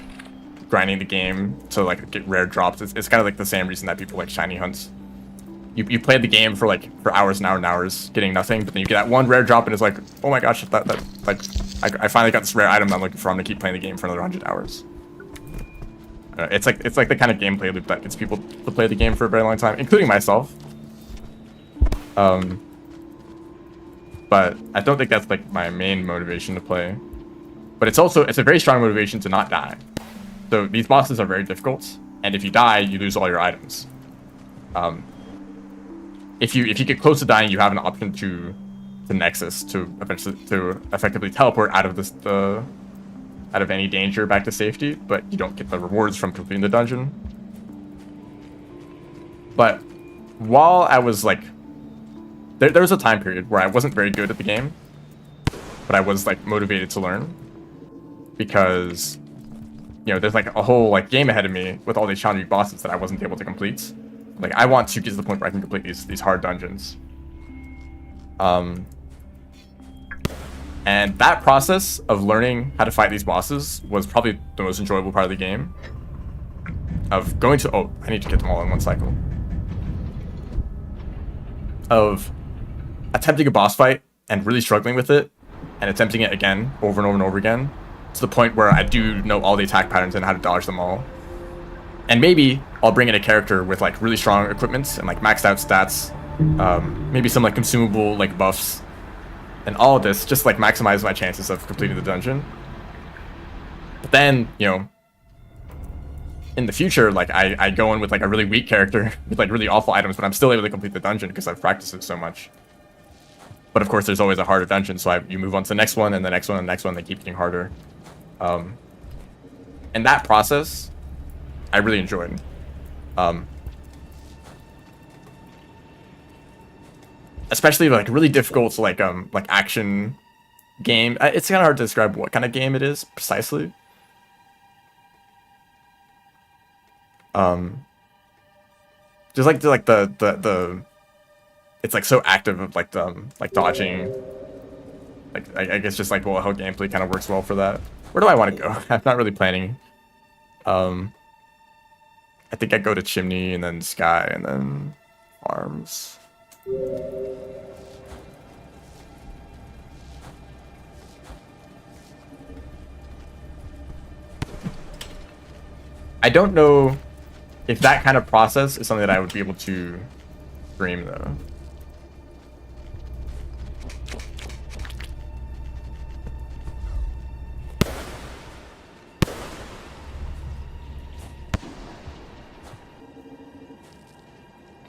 grinding the game to like get rare drops. It's kind of like the same reason that people like shiny hunts. You play the game for hours and hours and hours getting nothing, but then you get that one rare drop and it's like, oh my gosh, that like I finally got this rare item that I'm looking for. I'm gonna keep playing the game for another 100 hours. It's like the kind of gameplay loop that gets people to play the game for a very long time, including myself. But I don't think that's like my main motivation to play. But it's a very strong motivation to not die. So these bosses are very difficult, and if you die, you lose all your items. If you get close to dying, you have an option to Nexus to effectively teleport out of out of any danger back to safety, but you don't get the rewards from completing the dungeon. But while I was like, there was a time period where I wasn't very good at the game, but I was like motivated to learn because, you know, there's like a whole like game ahead of me with all these challenging bosses that I wasn't able to complete. Like I want to get to the point where I can complete these hard dungeons. And that process of learning how to fight these bosses was probably the most enjoyable part of the game. Of going to... Oh, I need to get them all in one cycle. Of attempting a boss fight and really struggling with it, and attempting it again, over and over and over again, to the point where I do know all the attack patterns and how to dodge them all. And maybe I'll bring in a character with like really strong equipment and like maxed out stats, maybe some like consumable like buffs, and all of this just like maximize my chances of completing the dungeon. But then, you know, in the future, like I go in with like a really weak character with like really awful items, but I'm still able to complete the dungeon because I've practiced it so much. But of course, there's always a harder dungeon, so you move on to the next one and the next one and the next one. They keep getting harder. And that process, I really enjoyed. especially like really difficult like action game. It's kind of hard to describe what kind of game it is precisely. Just like the it's like so active of like the like dodging. Like I guess just like well how gameplay kind of works well for that. Where do I want to go? I'm not really planning. I think I go to Chimney and then Sky and then Arms. I don't know if that kind of process is something that I would be able to stream though.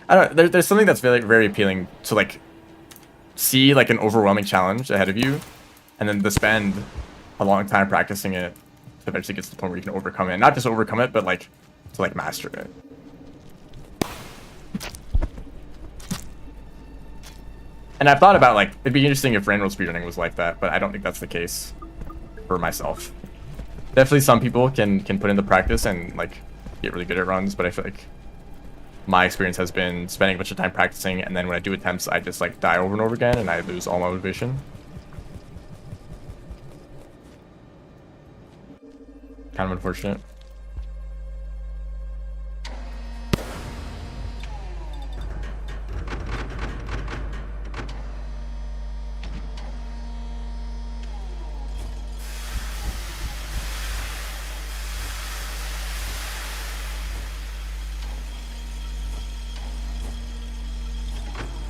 I don't know, there's something that's very appealing to like see like an overwhelming challenge ahead of you and then to spend a long time practicing it to eventually get to the point where you can overcome it. Not just overcome it, but like to like master it. And I've thought about like it'd be interesting if random speedrunning was like that, but I don't think that's the case for myself. Definitely some people can put in the practice and like get really good at runs, but I feel like my experience has been spending a bunch of time practicing, and then when I do attempts, I just like die over and over again, and I lose all my motivation. Kind of unfortunate.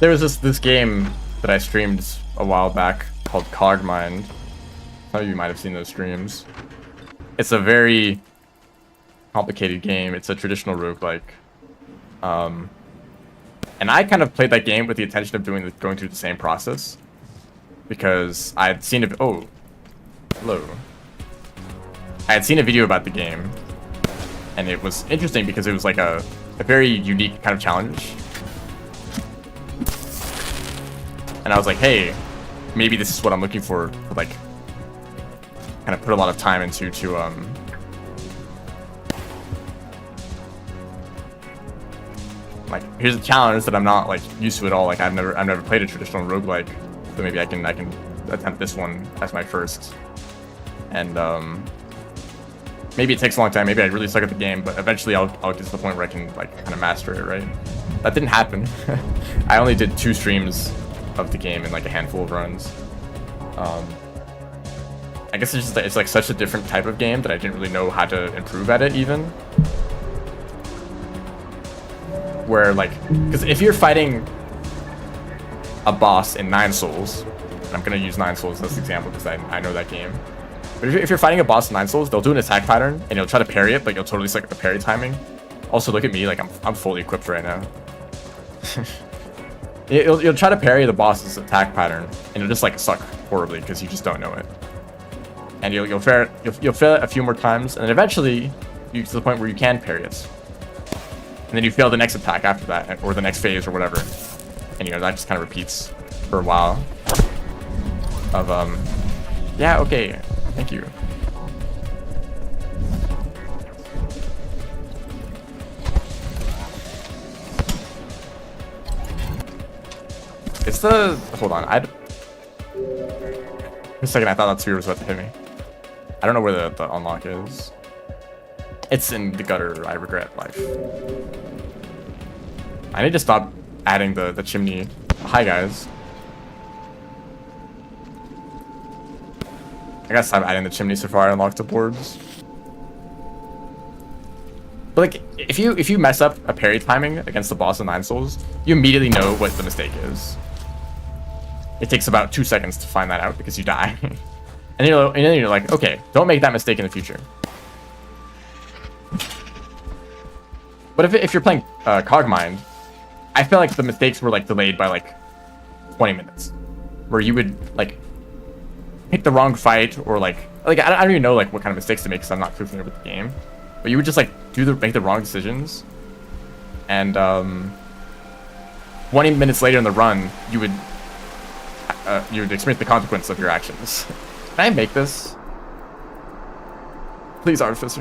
There was this game that I streamed a while back called Cogmind. Some of you might have seen those streams. It's a very complicated game. It's a traditional roguelike. And I kind of played that game with the intention of going through the same process. Because I had seen oh, hello. I had seen a video about the game. And it was interesting because it was like a very unique kind of challenge. And I was like, hey, maybe this is what I'm looking for, like, kind of put a lot of time into to, like, here's a challenge that I'm not, like, used to at all. Like, I've never played a traditional roguelike, so maybe I can attempt this one as my first. And, maybe it takes a long time, maybe I really suck at the game, but eventually I'll get to the point where I can, like, kind of master it, right? That didn't happen. I only did 2 streams of the game in like a handful of runs. I guess it's like such a different type of game that I didn't really know how to improve at it even. Where like, because if you're fighting a boss in 9 Souls, and I'm gonna use 9 Souls as an example because I know that game. But if you're fighting a boss in 9 Souls, they'll do an attack pattern and you'll try to parry it, but you'll totally suck at the parry timing. Also, look at me, like I'm fully equipped right now. You'll try to parry the boss's attack pattern, and you'll just like suck horribly because you just don't know it. And you'll fail it a few more times, and then eventually you get to the point where you can parry it. And then you fail the next attack after that, or the next phase, or whatever. And that just kind of repeats for a while. Yeah, okay, thank you. It's the... Hold on, for a second I thought that sphere was about to hit me. I don't know where the unlock is. It's in the gutter, I regret life. I need to stop adding the chimney. Hi guys. I gotta stop adding the chimney so far I unlock the boards. But like, if you mess up a parry timing against the boss in 9 Souls, you immediately know what the mistake is. It takes about 2 seconds to find that out because you die. and then you're like, okay, don't make that mistake in the future. But if you're playing Cogmind, I feel like the mistakes were like delayed by like 20 minutes. Where you would like pick the wrong fight or like I don't even know like what kind of mistakes to make because I'm not too familiar with the game. But you would just like make the wrong decisions. And 20 minutes later in the run, you would experience the consequence of your actions. Can I make this? Please, Artificer.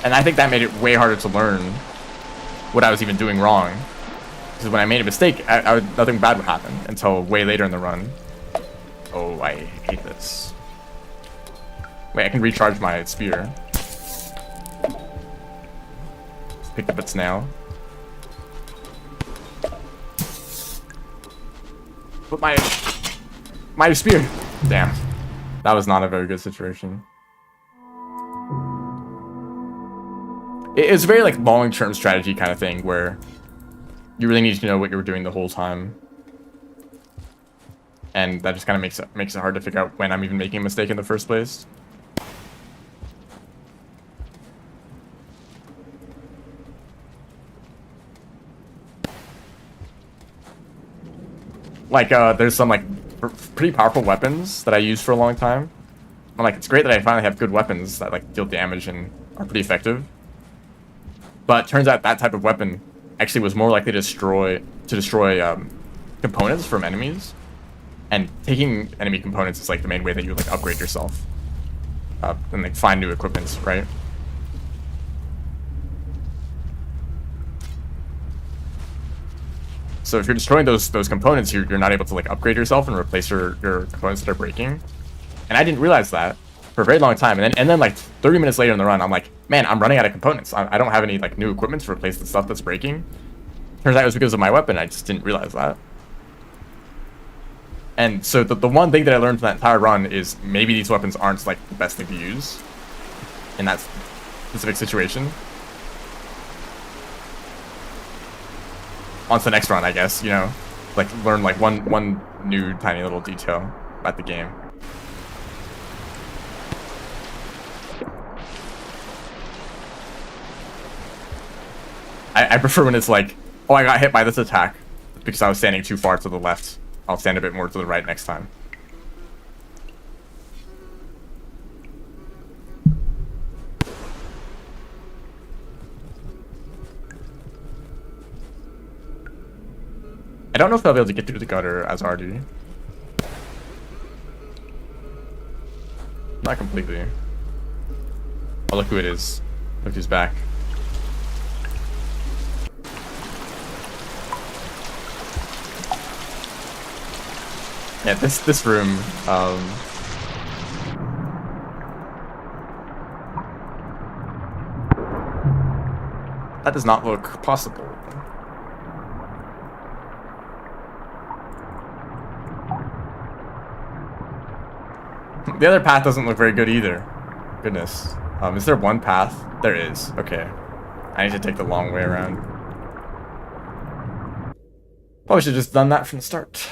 And I think that made it way harder to learn what I was even doing wrong. Because when I made a mistake, nothing bad would happen until way later in the run. Oh, I hate this. Wait, I can recharge my spear. Just picked up its nail. But my spear. Damn. That was not a very good situation. It's a very like long-term strategy kind of thing where you really need to know what you were doing the whole time. And that just kind of makes it hard to figure out when I'm even making a mistake in the first place. Like, there's some, like, pretty powerful weapons that I used for a long time. I'm like, it's great that I finally have good weapons that, like, deal damage and are pretty effective. But turns out that type of weapon actually was more likely to destroy components from enemies. And taking enemy components is, like, the main way that you, like, upgrade yourself. And, like, find new equipments, right? So if you're destroying those components, you're not able to like upgrade yourself and replace your components that are breaking. And I didn't realize that for a very long time. And then like 30 minutes later in the run, I'm like, man, I'm running out of components. I don't have any like new equipment to replace the stuff that's breaking. Turns out it was because of my weapon. I just didn't realize that. And so the one thing that I learned from that entire run is maybe these weapons aren't like the best thing to use in that specific situation. On to the next run, I guess, you know, like learn like one new tiny little detail about the game. I prefer when it's like, oh, I got hit by this attack because I was standing too far to the left. I'll stand a bit more to the right next time. I don't know if I'll be able to get through the gutter as RD. Not completely. Oh, look who it is. Look who's back. Yeah, this room, that does not look possible. The other path doesn't look very good either. Goodness. Is there one path? There is. Okay. I need to take the long way around. Probably should have just done that from the start.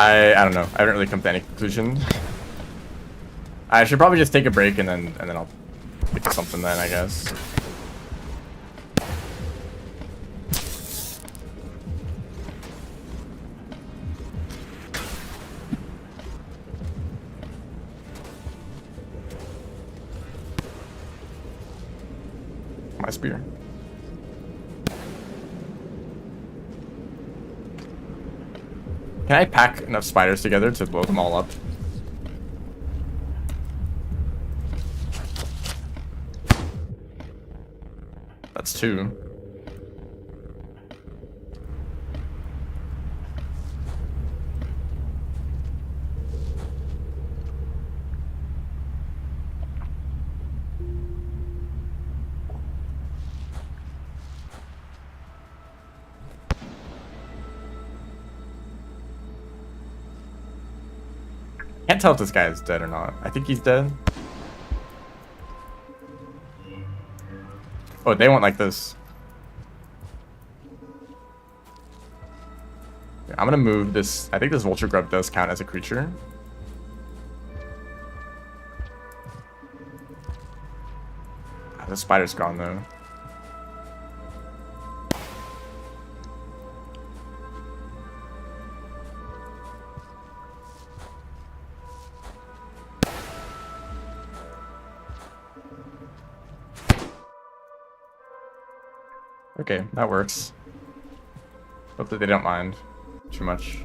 I don't know. I haven't really come to any conclusion. I should probably just take a break and then I'll pick something then, I guess. My spear. Can I pack enough spiders together to blow them all up? That's 2. Can't tell if this guy is dead or not. I think he's dead. Oh, they went like this. I'm gonna move this. I think this vulture grub does count as a creature. The spider's gone though. Okay, that works. Hopefully they don't mind too much.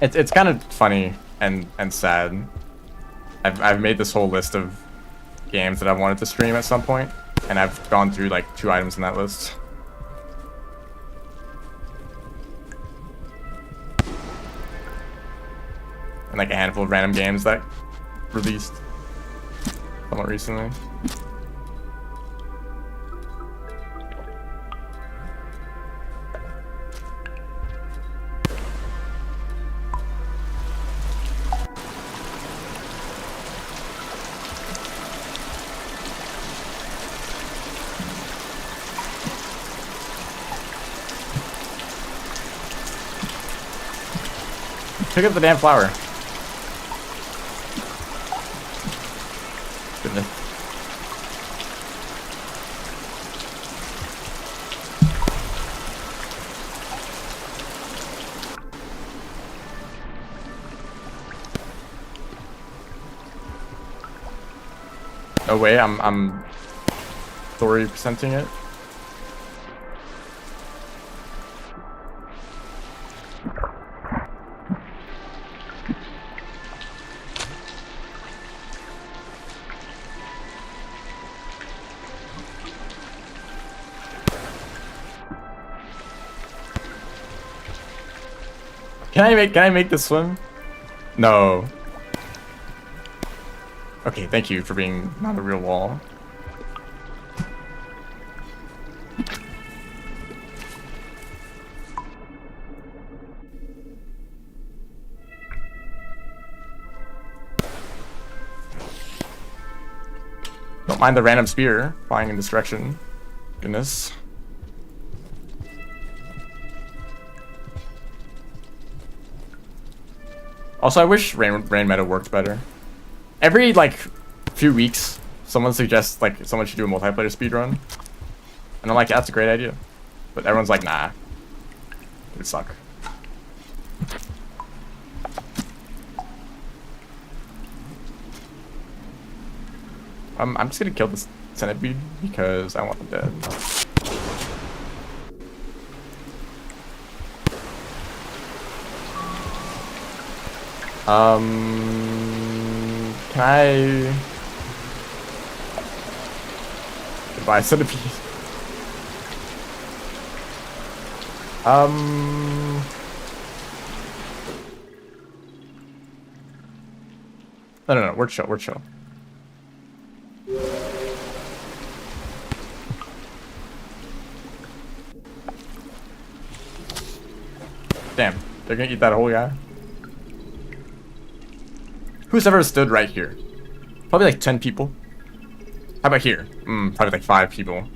It's kind of funny and sad. I've made this whole list of games that I wanted to stream at some point, and I've gone through like 2 items in that list. And like a handful of random games that released somewhat recently. Pick up the damn flower. Goodness. No way, I'm story presenting it. Can I make this swim? No. Okay, thank you for being not a real wall. Don't mind the random spear flying in this direction. Goodness. Also, I wish Rain Meta worked better. Every, like, few weeks, someone suggests, like, someone should do a multiplayer speedrun. And I'm like, that's a great idea. But everyone's like, nah. It would suck. I'm just gonna kill this centipede because I want them dead. Can I... Goodbye, centipede. No, we're chill, we're chill. Damn, they're gonna eat that whole guy? Who's ever stood right here? Probably like 10 people. How about here? Probably like 5 people.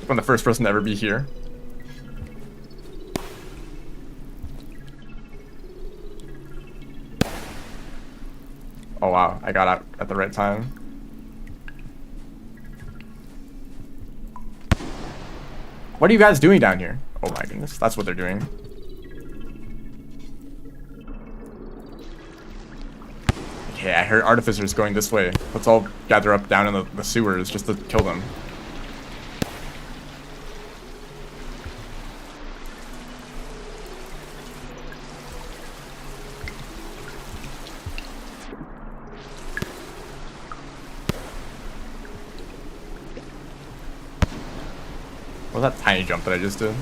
I'm the first person to ever be here. Oh wow, I got out at the right time. What are you guys doing down here? Oh my goodness, that's what they're doing. Okay, I heard artificers going this way. Let's all gather up down in the sewers just to kill them. What was that tiny jump that I just did?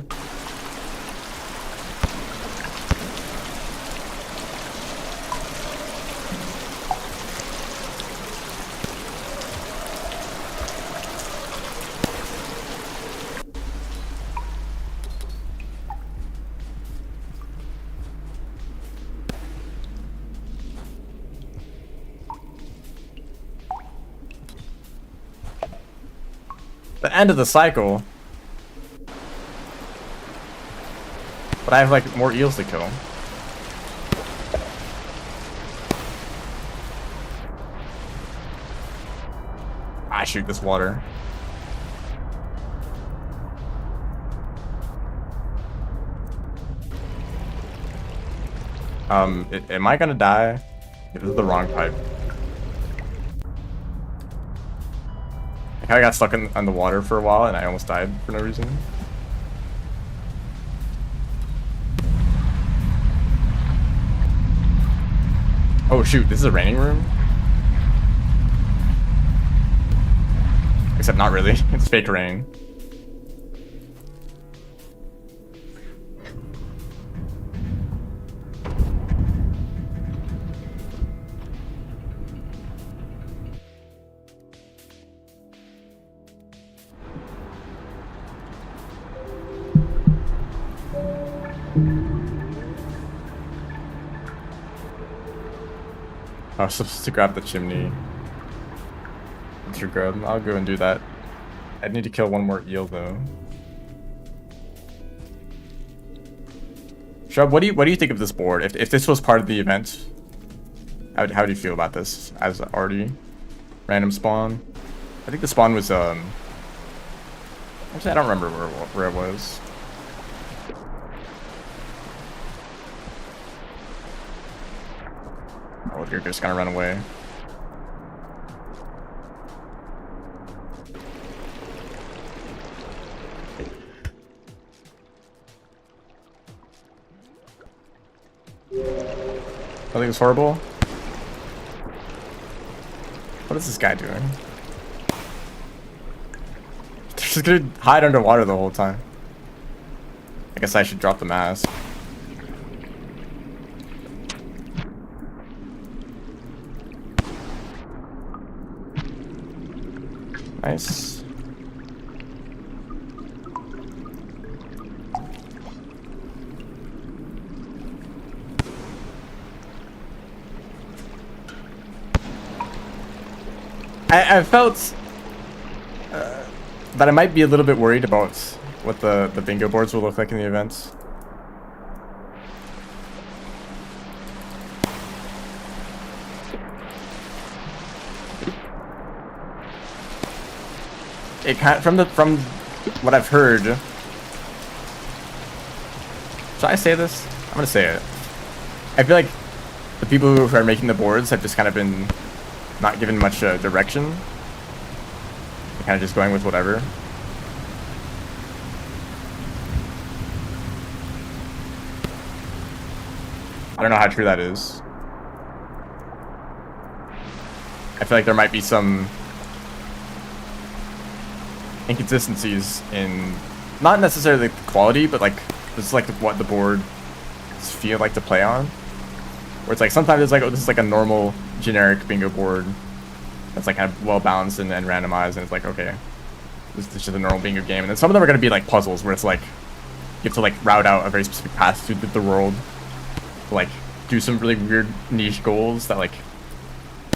the end of the cycle. But I have like more eels to kill. I shoot this water. Am I gonna die? This is the wrong pipe. I kinda got stuck on the water for a while and I almost died for no reason. Oh shoot, this is a raining room? Except not really, it's fake rain. I was supposed to grab the chimney. True good. I'll go and do that. I'd need to kill one more eel though. Shrub, what do you think of this board? If this was part of the event, how do you feel about this as already random spawn? I think the spawn was actually I don't remember where it was. Oh, you're just gonna run away. I think it's horrible. What is this guy doing? They're just gonna hide underwater the whole time. I guess I should drop the mask. Nice. I felt that I might be a little bit worried about what the bingo boards will look like in the events. It kind of, from what I've heard. Should I say this? I'm gonna say it. I feel like the people who are making the boards have just kind of been not given much direction. They're kind of just going with whatever. I don't know how true that is. I feel like there might be some inconsistencies in not necessarily the quality, but like this is like what the boards feel like to play on. Where it's like sometimes it's like, oh, this is like a normal generic bingo board that's like kind of well balanced and randomized, and it's like, okay, this is just a normal bingo game. And then some of them are going to be like puzzles where it's like you have to like route out a very specific path through the world to like do some really weird niche goals that like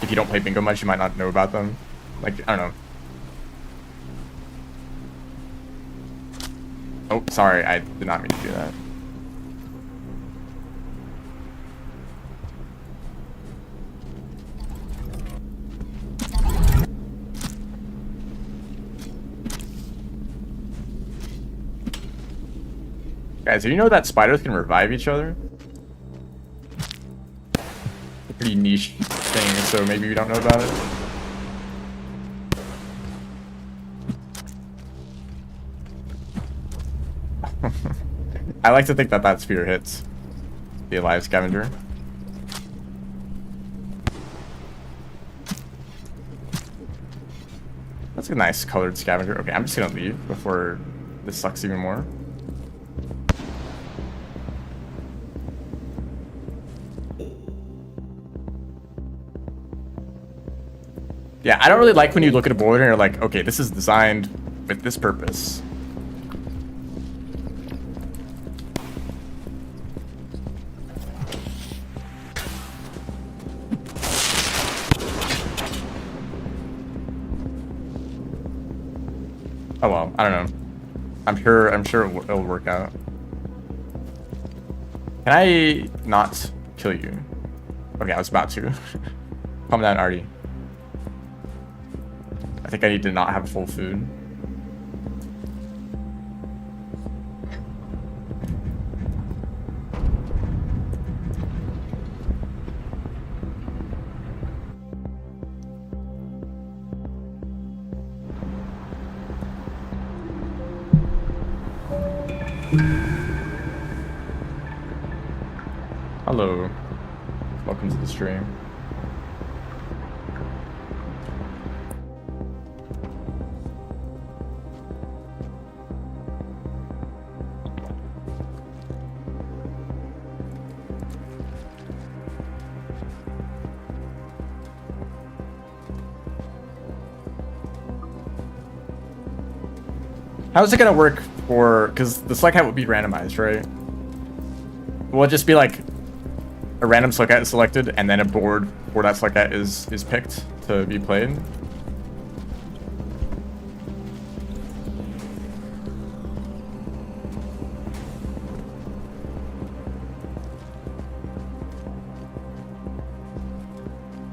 if you don't play bingo much you might not know about them. Like, I don't know. Oh, sorry, I did not mean to do that. Guys, do you know that spiders can revive each other? A pretty niche thing, so maybe you don't know about it. I like to think that that sphere hits the alive scavenger. That's a nice colored scavenger. Okay, I'm just gonna leave before this sucks even more. Yeah, I don't really like when you look at a board and you're like, okay, this is designed with this purpose. Oh well, I don't know. I'm sure it'll work out. Can I not kill you? Okay, I was about to. Calm down, Artie. I think I need to not have full food. Hello. Welcome to the stream. How's it gonna work for, because the select hat would be randomized, right? Will it just be like a random select hat is selected and then a board for that select hat is picked to be played?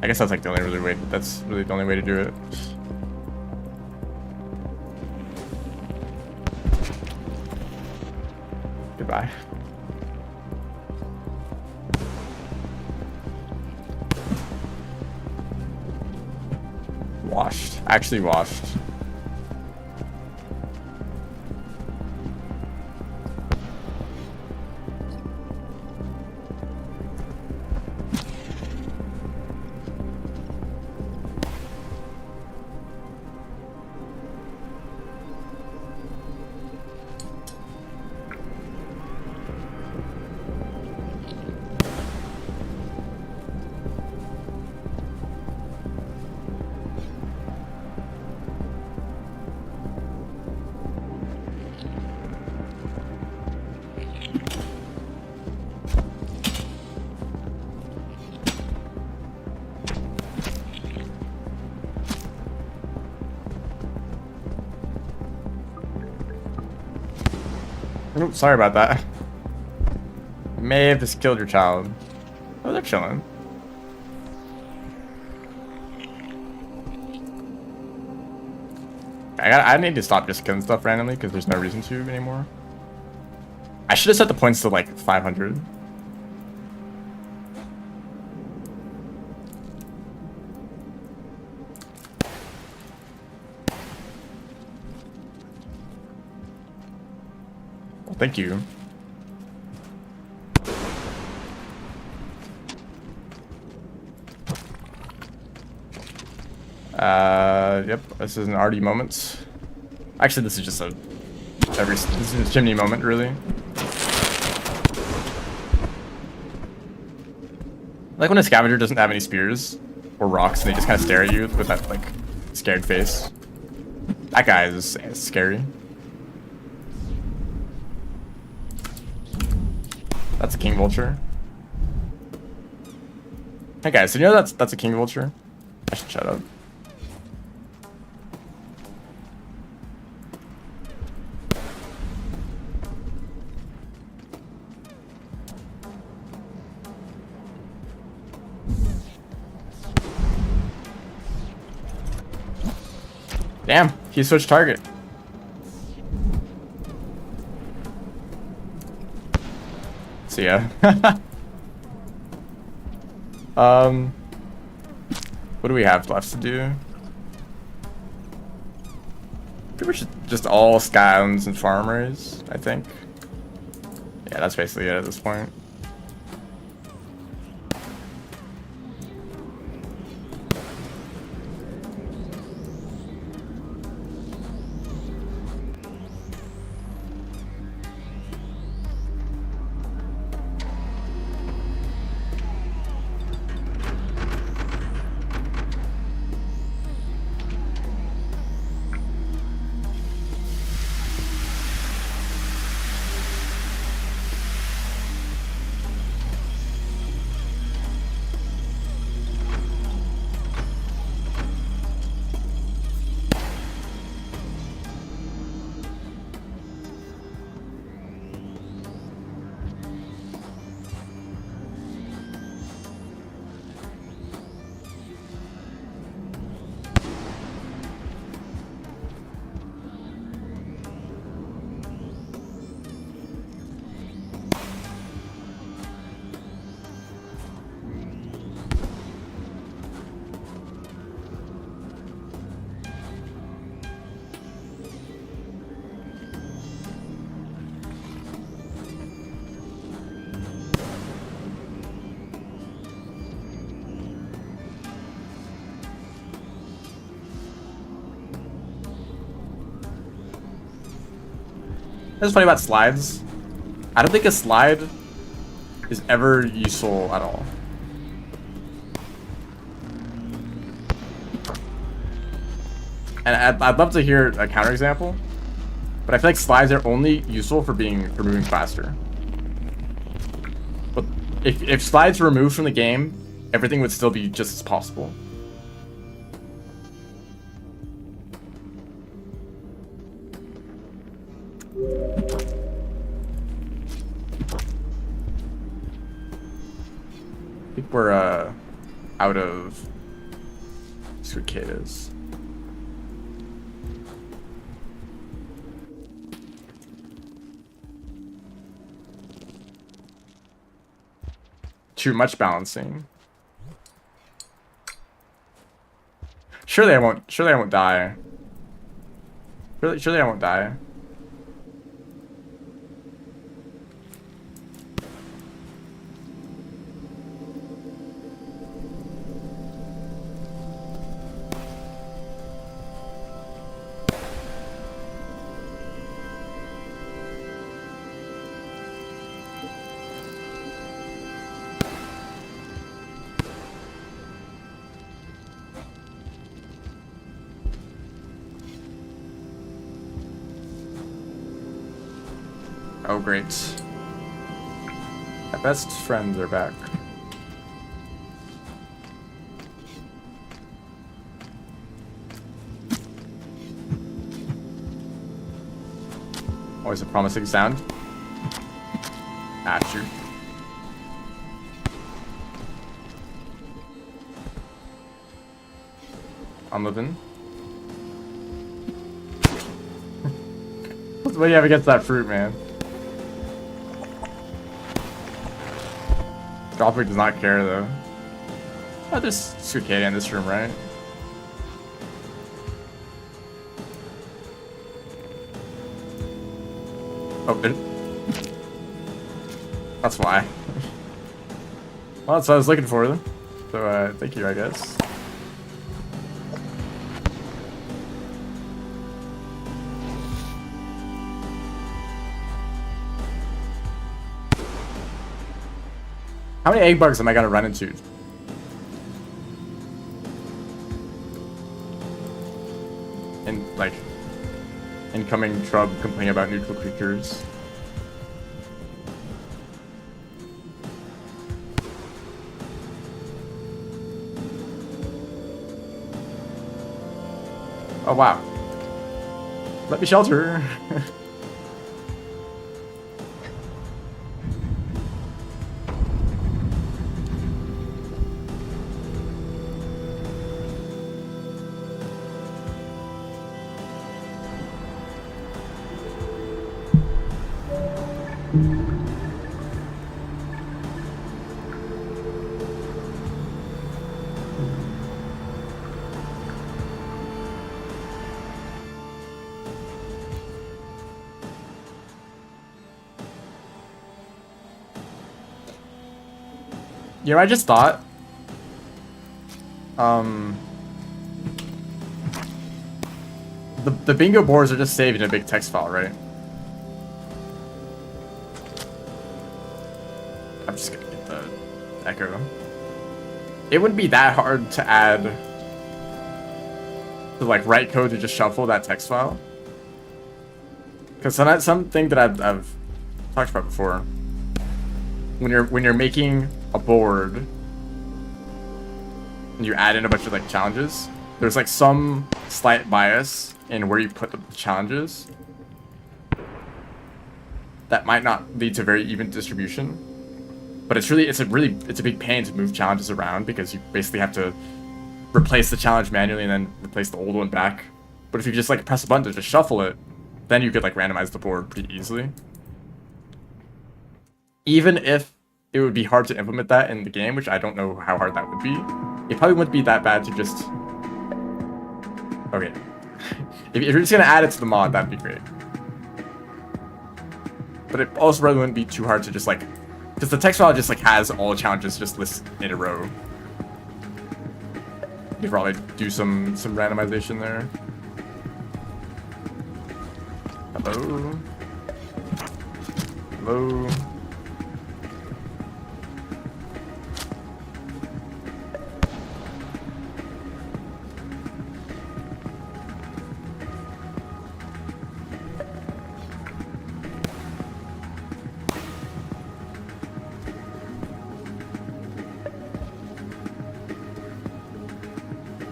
I guess that's like the only really way, that's really the only way to do it. Goodbye. Washed. Actually washed. Oops, sorry about that. May have just killed your child. Oh, they're chilling. I need to stop just killing stuff randomly because there's no reason to anymore. I should have set the points to like 500. Well, thank you. Yep, this is an Artie moment. Actually, this is just a this is a chimney moment, really. Like when a scavenger doesn't have any spears or rocks and they just kind of stare at you with that like scared face. That guy is scary. That's a king vulture. Hey guys, did you know that's a king vulture? I should shut up. Damn, he switched target. See ya. What do we have left to do? Pretty much just all Skylands and farmers, I think. Yeah, that's basically it at this point. That's funny about slides. I don't think a slide is ever useful at all. And I'd love to hear a counterexample, but I feel like slides are only useful for moving faster. But if slides were removed from the game, everything would still be just as possible. I think we're out of cicadas. Too much balancing. Surely I won't die. Surely I won't die. Oh, great. My best friends are back. Always a promising sound. Ah, shoot. I'm living. What do you have against that fruit, man? Dropper does not care though. Oh, there's Cicada in this room, right? Oh, there. That's why. Well, that's what I was looking for then. So, thank you, I guess. How many egg bugs am I gonna run into? And like, incoming Trub complaining about neutral creatures. Oh wow. Let me shelter. You know, I just thought, the bingo boards are just saved in a big text file, right? I'm just gonna get the echo. It wouldn't be that hard to add, to like write code to just shuffle that text file. Because that's something that I've talked about before. When you're making a board and you add in a bunch of like challenges, there's like some slight bias in where you put the challenges that might not lead to very even distribution. But it's a big pain to move challenges around because you basically have to replace the challenge manually and then replace the old one back. But if you just like press a button to just shuffle it, then you could like randomize the board pretty easily. Even if it would be hard to implement that in the game, which I don't know how hard that would be, it probably wouldn't be that bad to just... Okay. If you're just gonna add it to the mod, that'd be great. But it also probably wouldn't be too hard to just like... Because the text file just like has all the challenges just listed in a row. You could probably do some randomization there. Hello? Hello.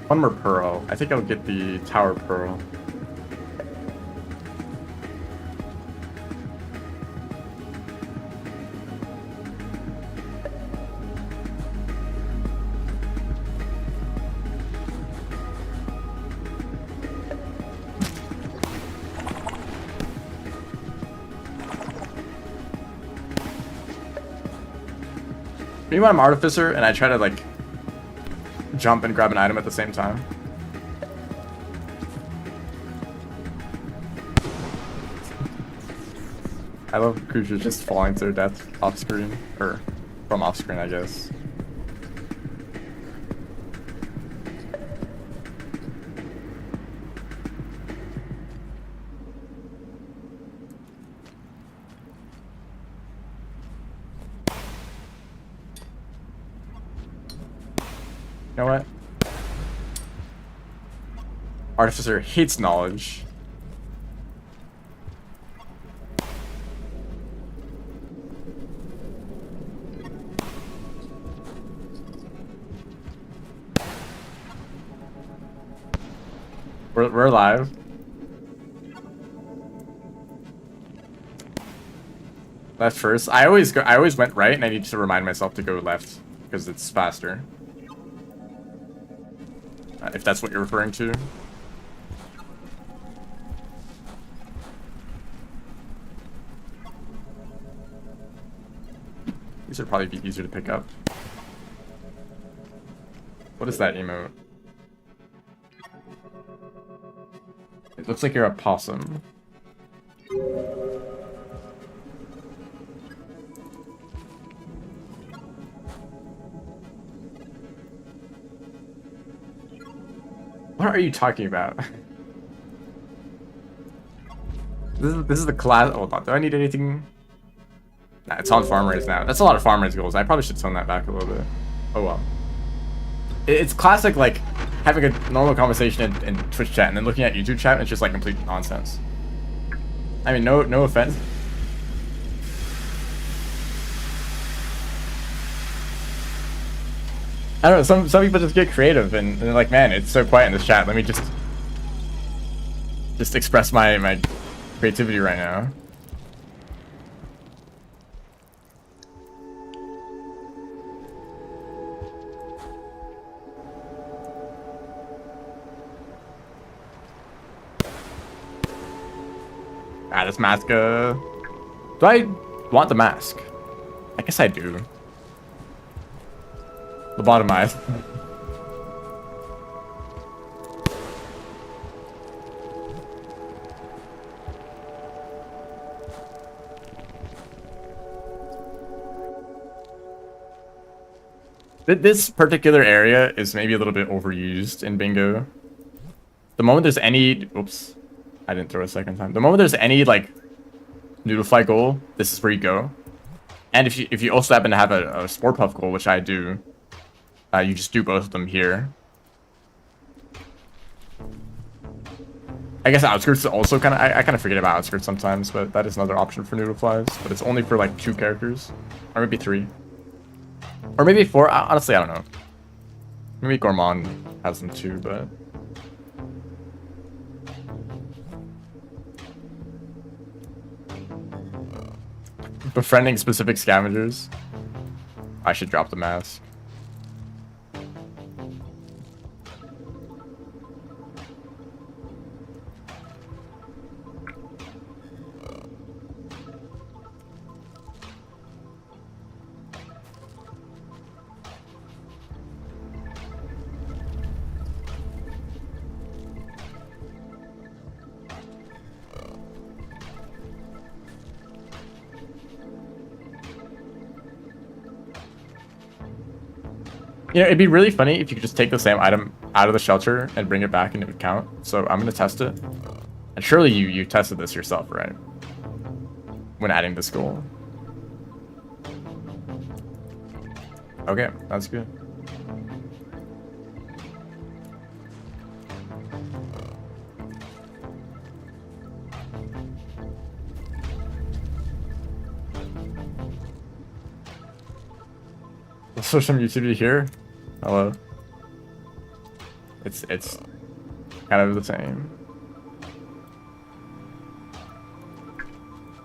One more pearl. I think I'll get the tower pearl. Maybe I'm Artificer and I try to like jump and grab an item at the same time. I love creatures just falling to their death off screen, or from off screen, I guess. You know what? Artificer hates knowledge. We're alive. Left first. I always went right, and I need to remind myself to go left because it's faster. If that's what you're referring to. These would probably be easier to pick up. What is that emote? It looks like you're a possum. What are you talking about? This is the class. Hold on, do I need anything? Nah, it's on farm raise now. That's a lot of farm raise goals. I probably should tone that back a little bit. Oh well. It's classic, like having a normal conversation in Twitch chat and then looking at YouTube chat and it's just like complete nonsense. I mean, no offense. I don't know, some people just get creative and they're like, man, it's so quiet in this chat. Let me just express my creativity right now. Ah, this mask, do I want the mask? I guess I do. Lobotomized. This particular area is maybe a little bit overused in bingo. The moment there's any... Oops. I didn't throw it a second time. The moment there's any, like, Noodlefly goal, this is where you go. And if you also happen to have a Spore Puff goal, which I do, you just do both of them here. I guess Outskirts is also kind of... I kind of forget about Outskirts sometimes, but that is another option for Noodleflies. But it's only for, like, 2 characters. Or maybe 3. Or maybe 4. Honestly, I don't know. Maybe Gourmand has them too, but... Befriending specific scavengers. I should drop the mask. You know, it'd be really funny if you could just take the same item out of the shelter and bring it back and it would count. So I'm going to test it. And surely you tested this yourself, right? When adding this goal. Okay, that's good. Let's search some YouTube here. Hello. It's kind of the same.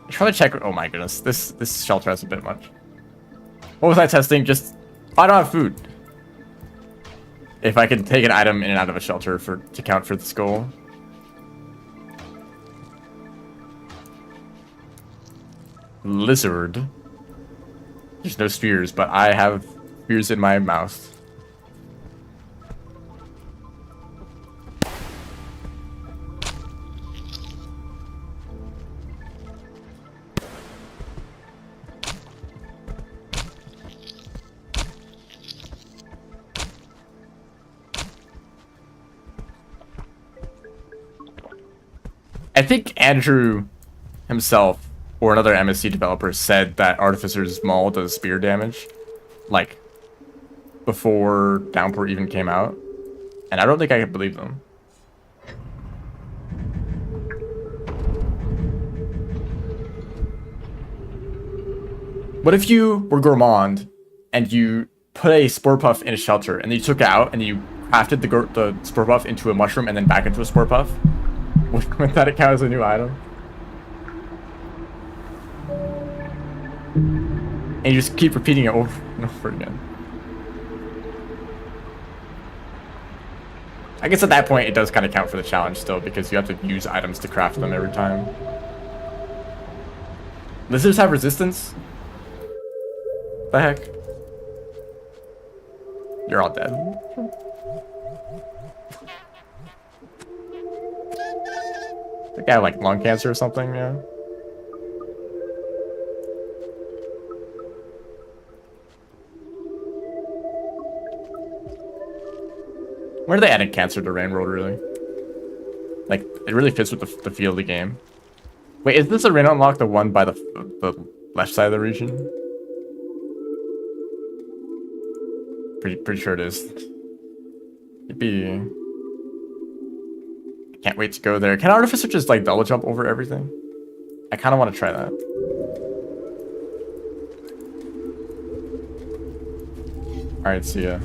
I should probably check. Oh my goodness, this shelter has a bit much. What was I testing? Just I don't have food. If I can take an item in and out of a shelter to count for this goal. Lizard. There's no spears, but I have spears in my mouth. I think Andrew himself or another MSC developer said that Artificer's Maul does spear damage, like, before Downpour even came out. And I don't think I could believe them. What if you were Gourmand and you put a Spore Puff in a shelter and then you took it out and you crafted the Spore Puff into a mushroom and then back into a Spore Puff? Would that count as a new item? And you just keep repeating it over and over again. I guess at that point it does kind of count for the challenge still, because you have to use items to craft them every time. Lizards have resistance? The heck? You're all dead. The guy like lung cancer or something, yeah. Where are they adding cancer to Rain World, really? Like, it really fits with the feel of the game. Wait, is this arena unlock the one by the left side of the region? Pretty sure it is. Yippee. Can't wait to go there. Can Artificer just like double jump over everything? I kind of want to try that. Alright, see ya.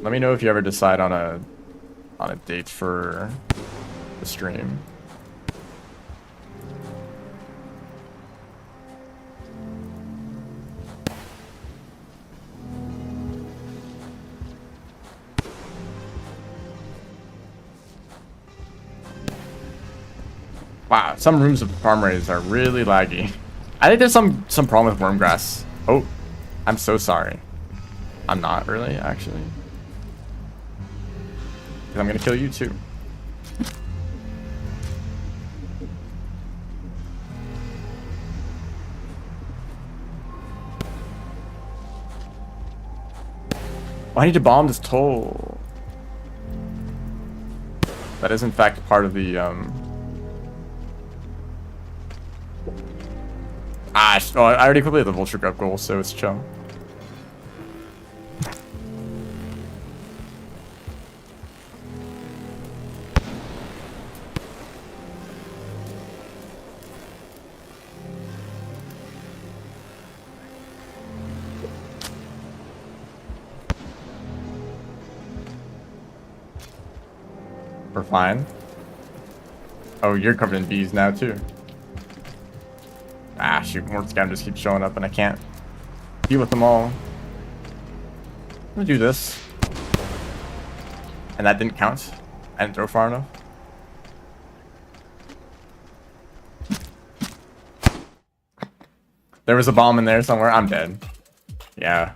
Let me know if you ever decide on a date for the stream. Wow, some rooms of farm raids are really laggy. I think there's some problem with Wormgrass. Oh, I'm so sorry. I'm not really, actually. 'Cause I'm gonna kill you too. Oh, I need to bomb this toll. That is in fact part of the oh, I already completed the Vulture Grub goal, so it's chill. We're fine. Oh, you're covered in bees now too. Ah, shoot, more scam just keeps showing up and I can't deal with them all. I'm gonna do this. And that didn't count. I didn't throw far enough. There was a bomb in there somewhere. I'm dead. Yeah.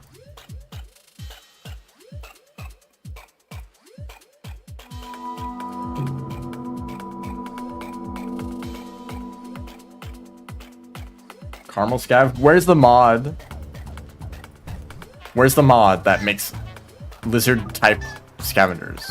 Caramel scav? Where's the mod? Where's the mod that makes lizard type scavengers?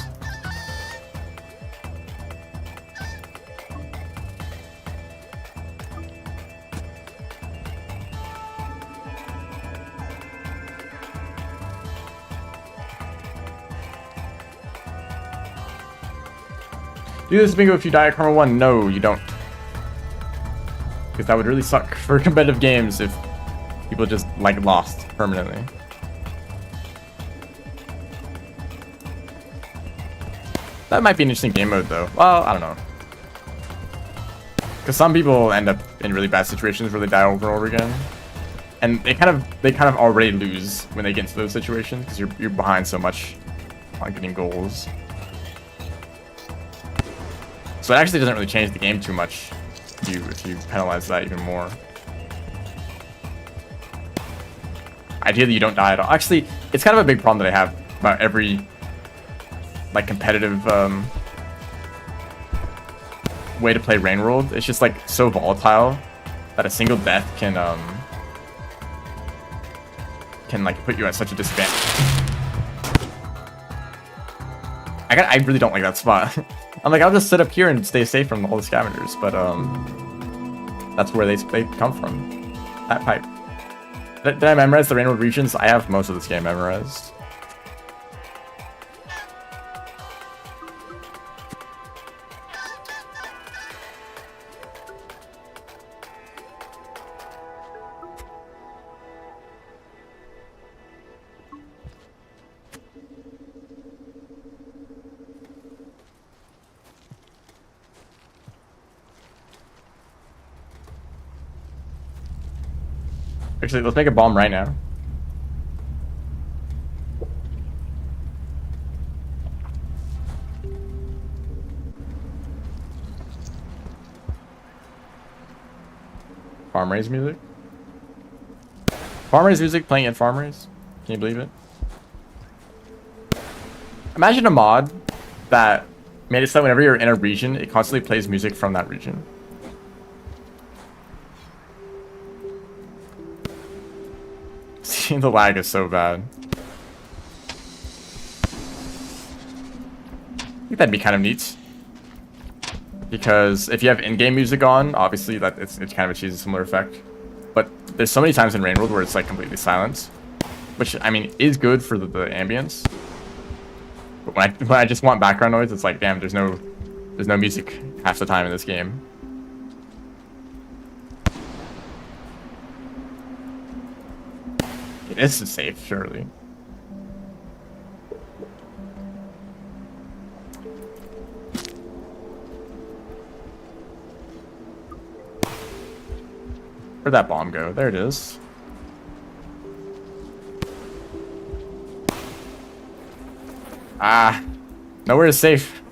Do this bingo if you die at Karma 1. No, you don't. Because that would really suck for competitive games if people just, like, lost permanently. That might be an interesting game mode, though. Well, I don't know. Because some people end up in really bad situations where they die over and over again. And they kind of already lose when they get into those situations because you're behind so much on getting goals. So it actually doesn't really change the game too much if you penalize that even more. Ideally, you don't die at all. Actually, it's kind of a big problem that I have about every like competitive way to play Rain World. It's just like so volatile that a single death can like put you at such a disadvantage. I really don't like that spot. I'm like, I'll just sit up here and stay safe from all the scavengers, but that's where they come from. That pipe. Did I memorize the Rain World regions? I have most of this game memorized. Actually, let's make a bomb right now. Farm raise music. Farm raise music playing at farm raise. Can you believe it? Imagine a mod that made it so whenever you're in a region, it constantly plays music from that region. See, the lag is so bad. I think that'd be kind of neat. Because if you have in-game music on, obviously that it kind of achieves a similar effect. But there's so many times in Rain World where it's like completely silent, which I mean is good for the ambience. But when I just want background noise, it's like, damn, there's no music half the time in this game. This is safe, surely. Where'd that bomb go? There it is. Ah, nowhere is safe.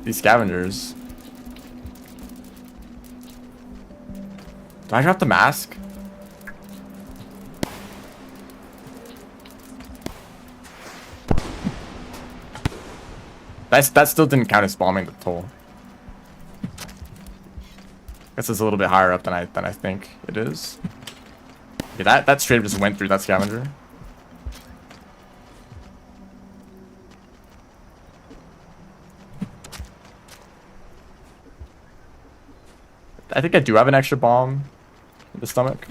These scavengers. Do I drop the mask? That still didn't count as bombing the toll. Guess it's a little bit higher up than I think it is. Yeah, that straight up just went through that scavenger. I think I do have an extra bomb in the stomach.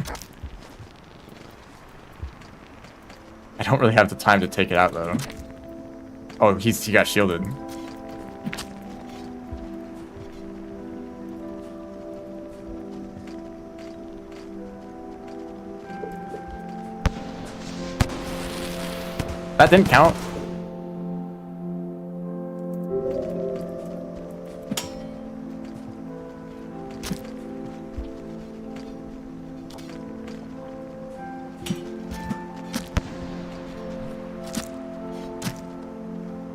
I don't really have the time to take it out though. Oh, he got shielded. That didn't count.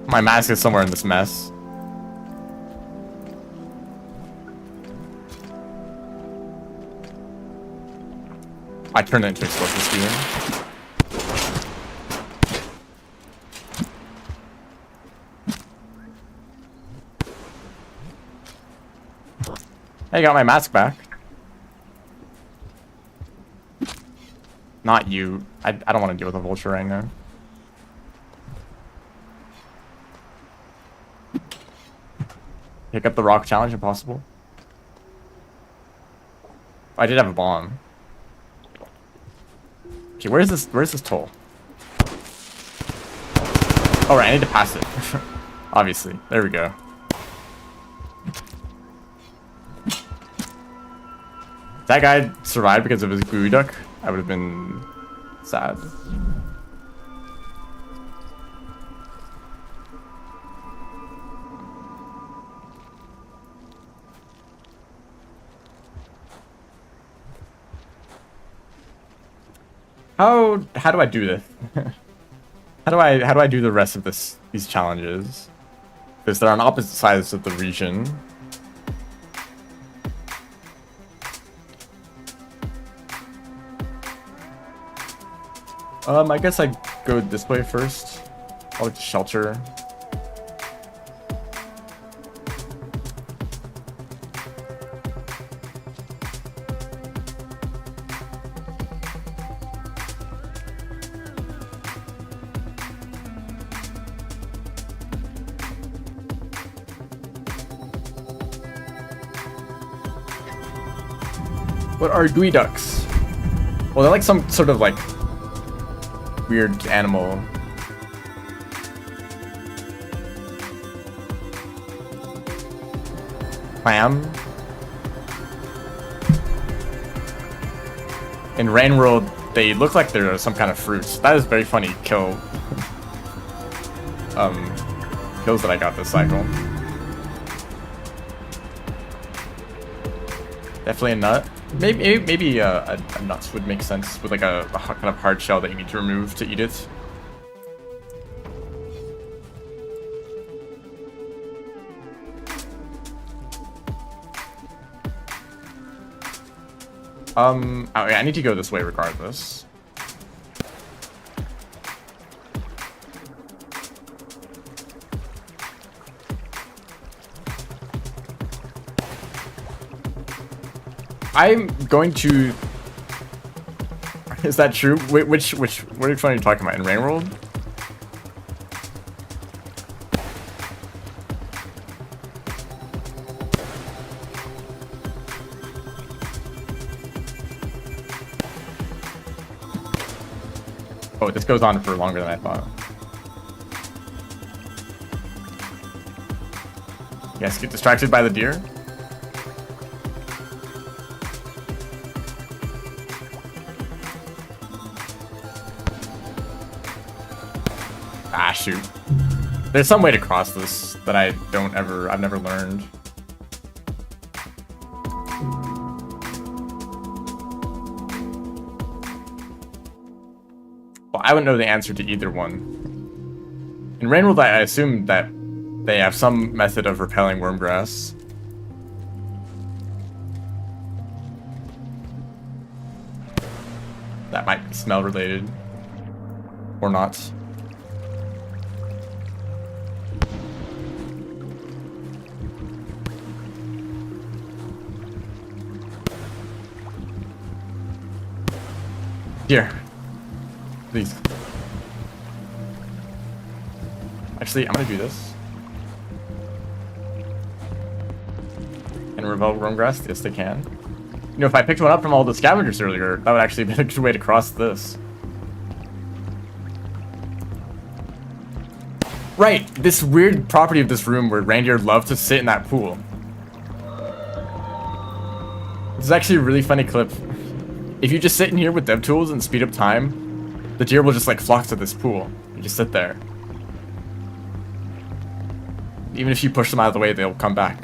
My mask is somewhere in this mess. I turned it into explosive spear. I got my mask back. Not you. I don't want to deal with a vulture right now. Pick up the rock challenge if possible. I did have a bomb. Okay, where's this toll? Oh right, I need to pass it. Obviously. There we go. that guy survived because of his glue duck, I would have been sad. How do I do this? how do I do the rest of these challenges? Because they're on opposite sides of the region. I guess I go this way first. I'll like shelter. What are geoducks? Well, they're like some sort of like weird animal. Clam. In Rain World, they look like they're some kind of fruits. That is very funny kills that I got this cycle. Definitely a nut. Maybe a nuts would make sense with like a kind of hard shell that you need to remove to eat it. Oh yeah, I need to go this way regardless. I'm going to... Is that true? Which one are you talking about? In Rain World? Oh, this goes on for longer than I thought. Yes, get distracted by the deer. Ah, shoot. There's some way to cross this that I've never learned. Well, I wouldn't know the answer to either one. In Rain World, I assume that they have some method of repelling wormgrass. That might be smell related. Or not. Here. Please. Actually, I'm gonna do this. And repel wormgrass? Yes, they can. You know, if I picked one up from all the scavengers earlier, that would actually be a good way to cross this. Right, this weird property of this room where reindeer love to sit in that pool. This is actually a really funny clip. If you just sit in here with dev tools and speed up time, the deer will just like flock to this pool. You just sit there. Even if you push them out of the way, they'll come back.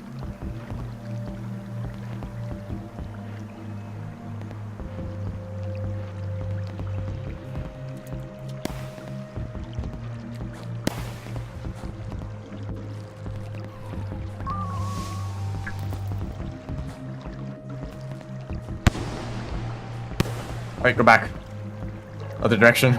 Alright, go back. Other direction.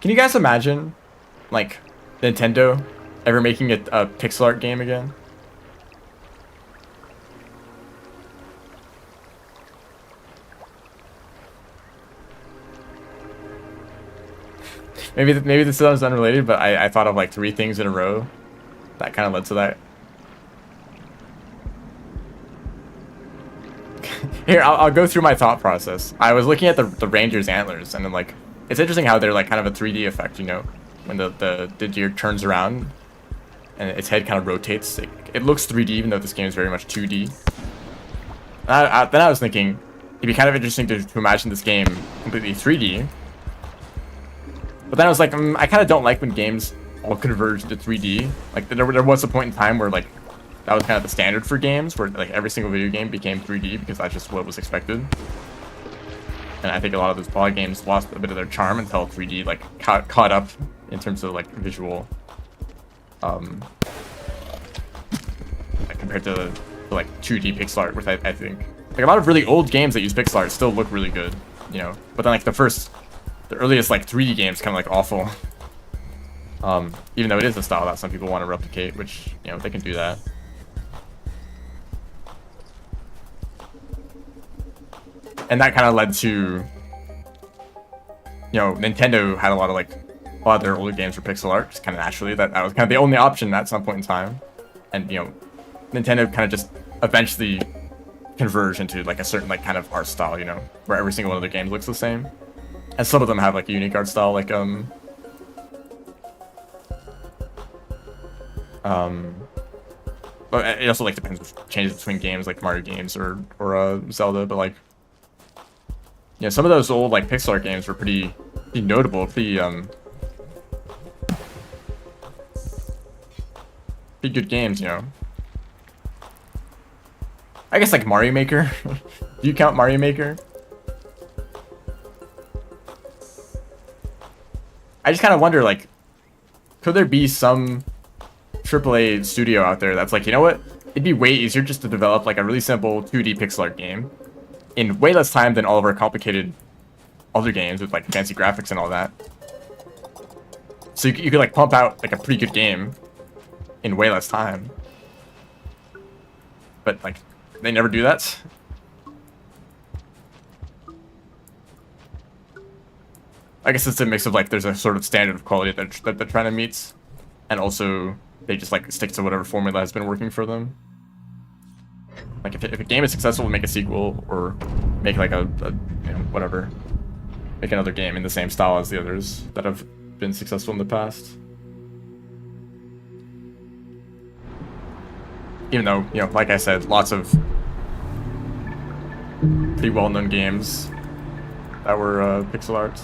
Can you guys imagine, like, Nintendo ever making a pixel art game again? Maybe this sounds unrelated, but I thought of like 3 things in a row that kind of led to that. Here, I'll go through my thought process. I was looking at the reindeer's antlers, and then like, it's interesting how they're like kind of a 3D effect, you know, when the deer turns around and its head kind of rotates. It looks 3D, even though this game is very much 2D. Then I was thinking, it'd be kind of interesting to imagine this game completely 3D. But then I was like, I kind of don't like when games all converge to 3D. Like, there was a point in time where, like, that was kind of the standard for games, where, like, every single video game became 3D because that's just what was expected. And I think a lot of those poly games lost a bit of their charm until 3D, like, caught up in terms of, like, visual, like, compared to like 2D pixel art, which I think like a lot of really old games that use pixel art still look really good, you know. But then like the earliest like 3D games kind of like awful. Even though it is a style that some people want to replicate, which, you know, they can do that. And that kind of led to, you know, Nintendo had a lot of their older games were pixel art, just kind of naturally. That was kind of the only option at some point in time, and you know, Nintendo kind of just eventually converge into like a certain like kind of art style, you know, where every single one of their games looks the same. And some of them have like a unique art style, like but it also like depends what changes between games, like Mario games or Zelda, but like, yeah, some of those old like pixel art games were pretty notable, pretty good games, you know. I guess like Mario Maker. Do you count Mario Maker? I just kind of wonder, like, could there be some AAA studio out there that's like, you know what? It'd be way easier just to develop like a really simple 2D pixel art game in way less time than all of our complicated other games with like fancy graphics and all that. So you could like pump out like a pretty good game in way less time. But like, they never do that. I guess it's a mix of like, there's a sort of standard of quality that they're trying to meet, and also they just like stick to whatever formula has been working for them. Like if a game is successful, make a sequel or make like a you know, whatever, make another game in the same style as the others that have been successful in the past. Even though, you know, like I said, lots of pretty well-known games that were pixel art,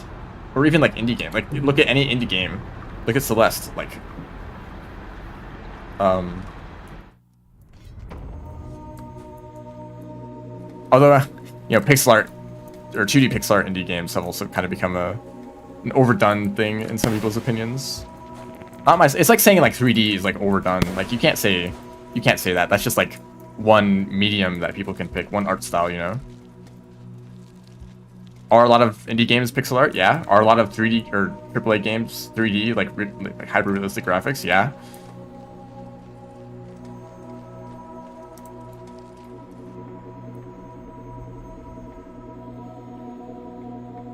or even like indie game. Like look at any indie game. Look at Celeste. Like, although you know, pixel art or 2D pixel art indie games have also kind of become an overdone thing in some people's opinions. It's like saying like 3D is like overdone. Like you can't say that. That's just like one medium that people can pick, one art style, you know. Are a lot of indie games pixel art? Yeah. Are a lot of 3D or AAA games 3D, like hyper realistic graphics? Yeah.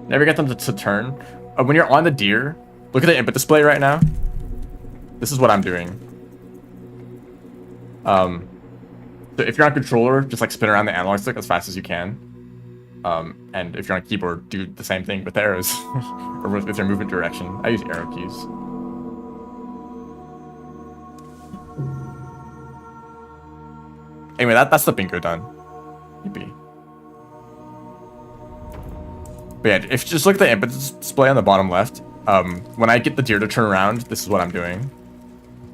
Never get them to turn. When you're on the deer, look at the input display right now. This is what I'm doing. So if you're on controller, just like spin around the analog stick as fast as you can. And if you're on keyboard, do the same thing with arrows or with your movement direction. I use arrow keys. Anyway, that's the bingo done. Yippee. But yeah, if you just look at the input display on the bottom left, when I get the deer to turn around, this is what I'm doing.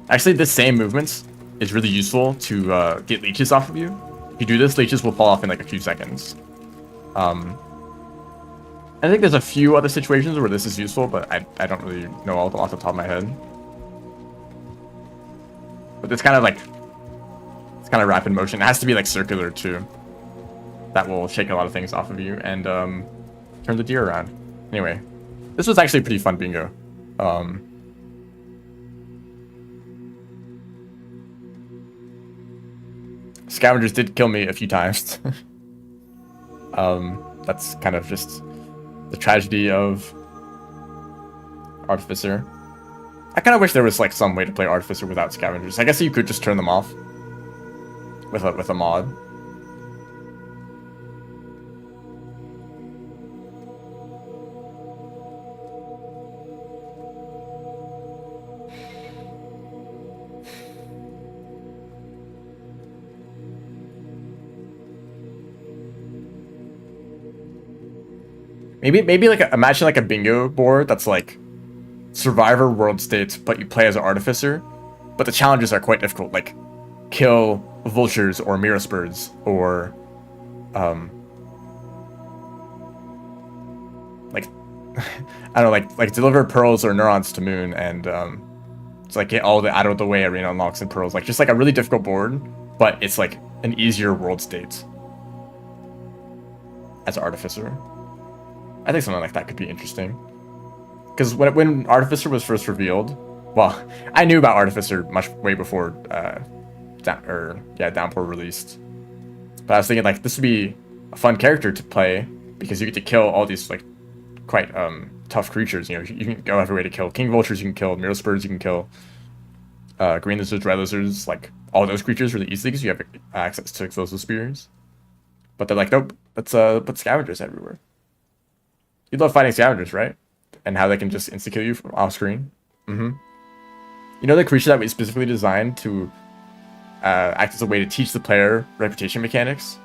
Actually, this same movement is really useful to get leeches off of you. If you do this, leeches will fall off in like a few seconds. I think there's a few other situations where this is useful, but I don't really know all off the top of my head. But it's kind of like, it's kind of rapid motion. It has to be like circular too. That will shake a lot of things off of you and turn the deer around. Anyway, this was actually a pretty fun bingo. Scavengers did kill me a few times. That's kind of just the tragedy of Artificer. I kind of wish there was like some way to play Artificer without Scavengers. I guess you could just turn them off with a mod. Maybe like imagine like a bingo board that's like Survivor World State, but you play as an artificer. But the challenges are quite difficult, like kill vultures or mirror spurs or like I don't know, like deliver pearls or neurons to Moon, and it's like get all the out of the way arena unlocks and pearls. Like just like a really difficult board, but it's like an easier world state as an artificer. I think something like that could be interesting. Because when Artificer was first revealed, well, I knew about Artificer way before Downpour released. But I was thinking like this would be a fun character to play because you get to kill all these like quite tough creatures. You know, you can go every way to kill King Vultures, you can kill Mirror Spurs, you can kill Green Lizards, Red Lizards, like all those creatures really easily because you have access to Explosive Spears. But they're like, nope, let's put Scavengers everywhere. You love fighting Scavengers, right? And how they can just insta-kill you from off screen. You know the creature that we specifically designed to act as a way to teach the player reputation mechanics?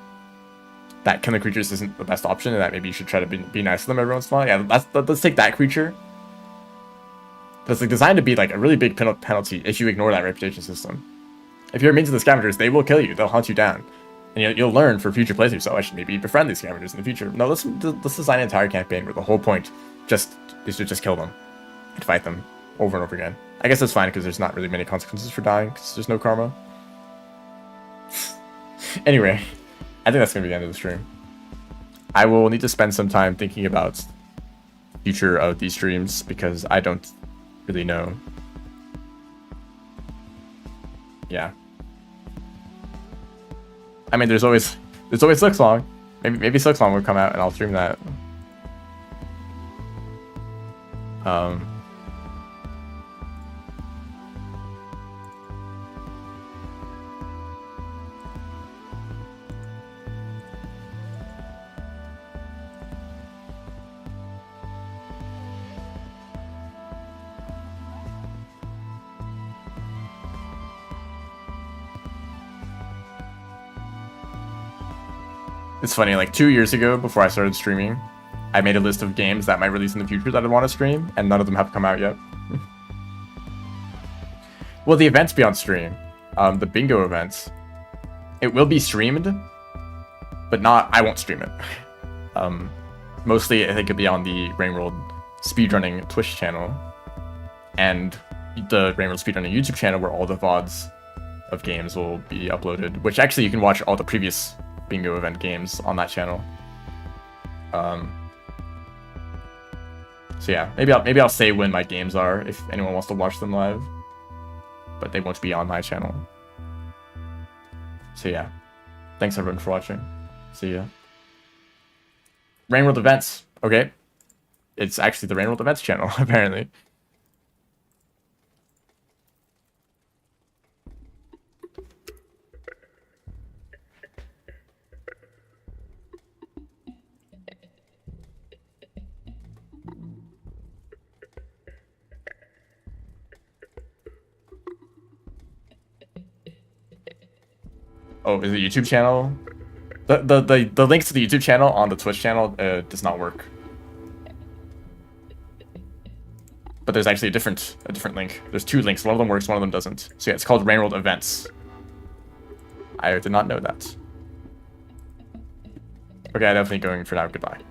That killing creatures isn't the best option, and that maybe you should try to be nice to them every once in a while. Yeah, let's take that creature. That's like designed to be like a really big penalty if you ignore that reputation system. If you're mean to the Scavengers, they will kill you. They'll hunt you down. And you'll learn for future playthroughs, so I should maybe befriend these Scavengers in the future. No, let's design an entire campaign where the whole point is to just kill them and fight them over and over again. I guess that's fine because there's not really many consequences for dying because there's no karma. Anyway, I think that's going to be the end of the stream. I will need to spend some time thinking about the future of these streams because I don't really know. Yeah. I mean, there's always Silksong. Maybe Silksong will come out and I'll stream that. It's funny, like 2 years ago, before I started streaming, I made a list of games that might release in the future that I want to stream, and none of them have come out yet. Will the events be on stream? The bingo events. It will be streamed, but I won't stream it. Mostly, I think it'll be on the Rainworld speedrunning Twitch channel, and the Rainworld speedrunning YouTube channel where all the VODs of games will be uploaded, which actually you can watch all the previous bingo event games on that channel. So yeah, maybe I'll say when my games are if anyone wants to watch them live, but they won't be on my channel. So yeah, thanks everyone for watching. See ya. Rainworld events. Okay, it's actually the Rainworld events channel apparently. Oh, is it YouTube channel? The links to the YouTube channel on the Twitch channel does not work. But there's actually a different link. There's 2 links. One of them works, one of them doesn't. So yeah, it's called Rainworld Events. I did not know that. Okay, I'm definitely going for now. Goodbye.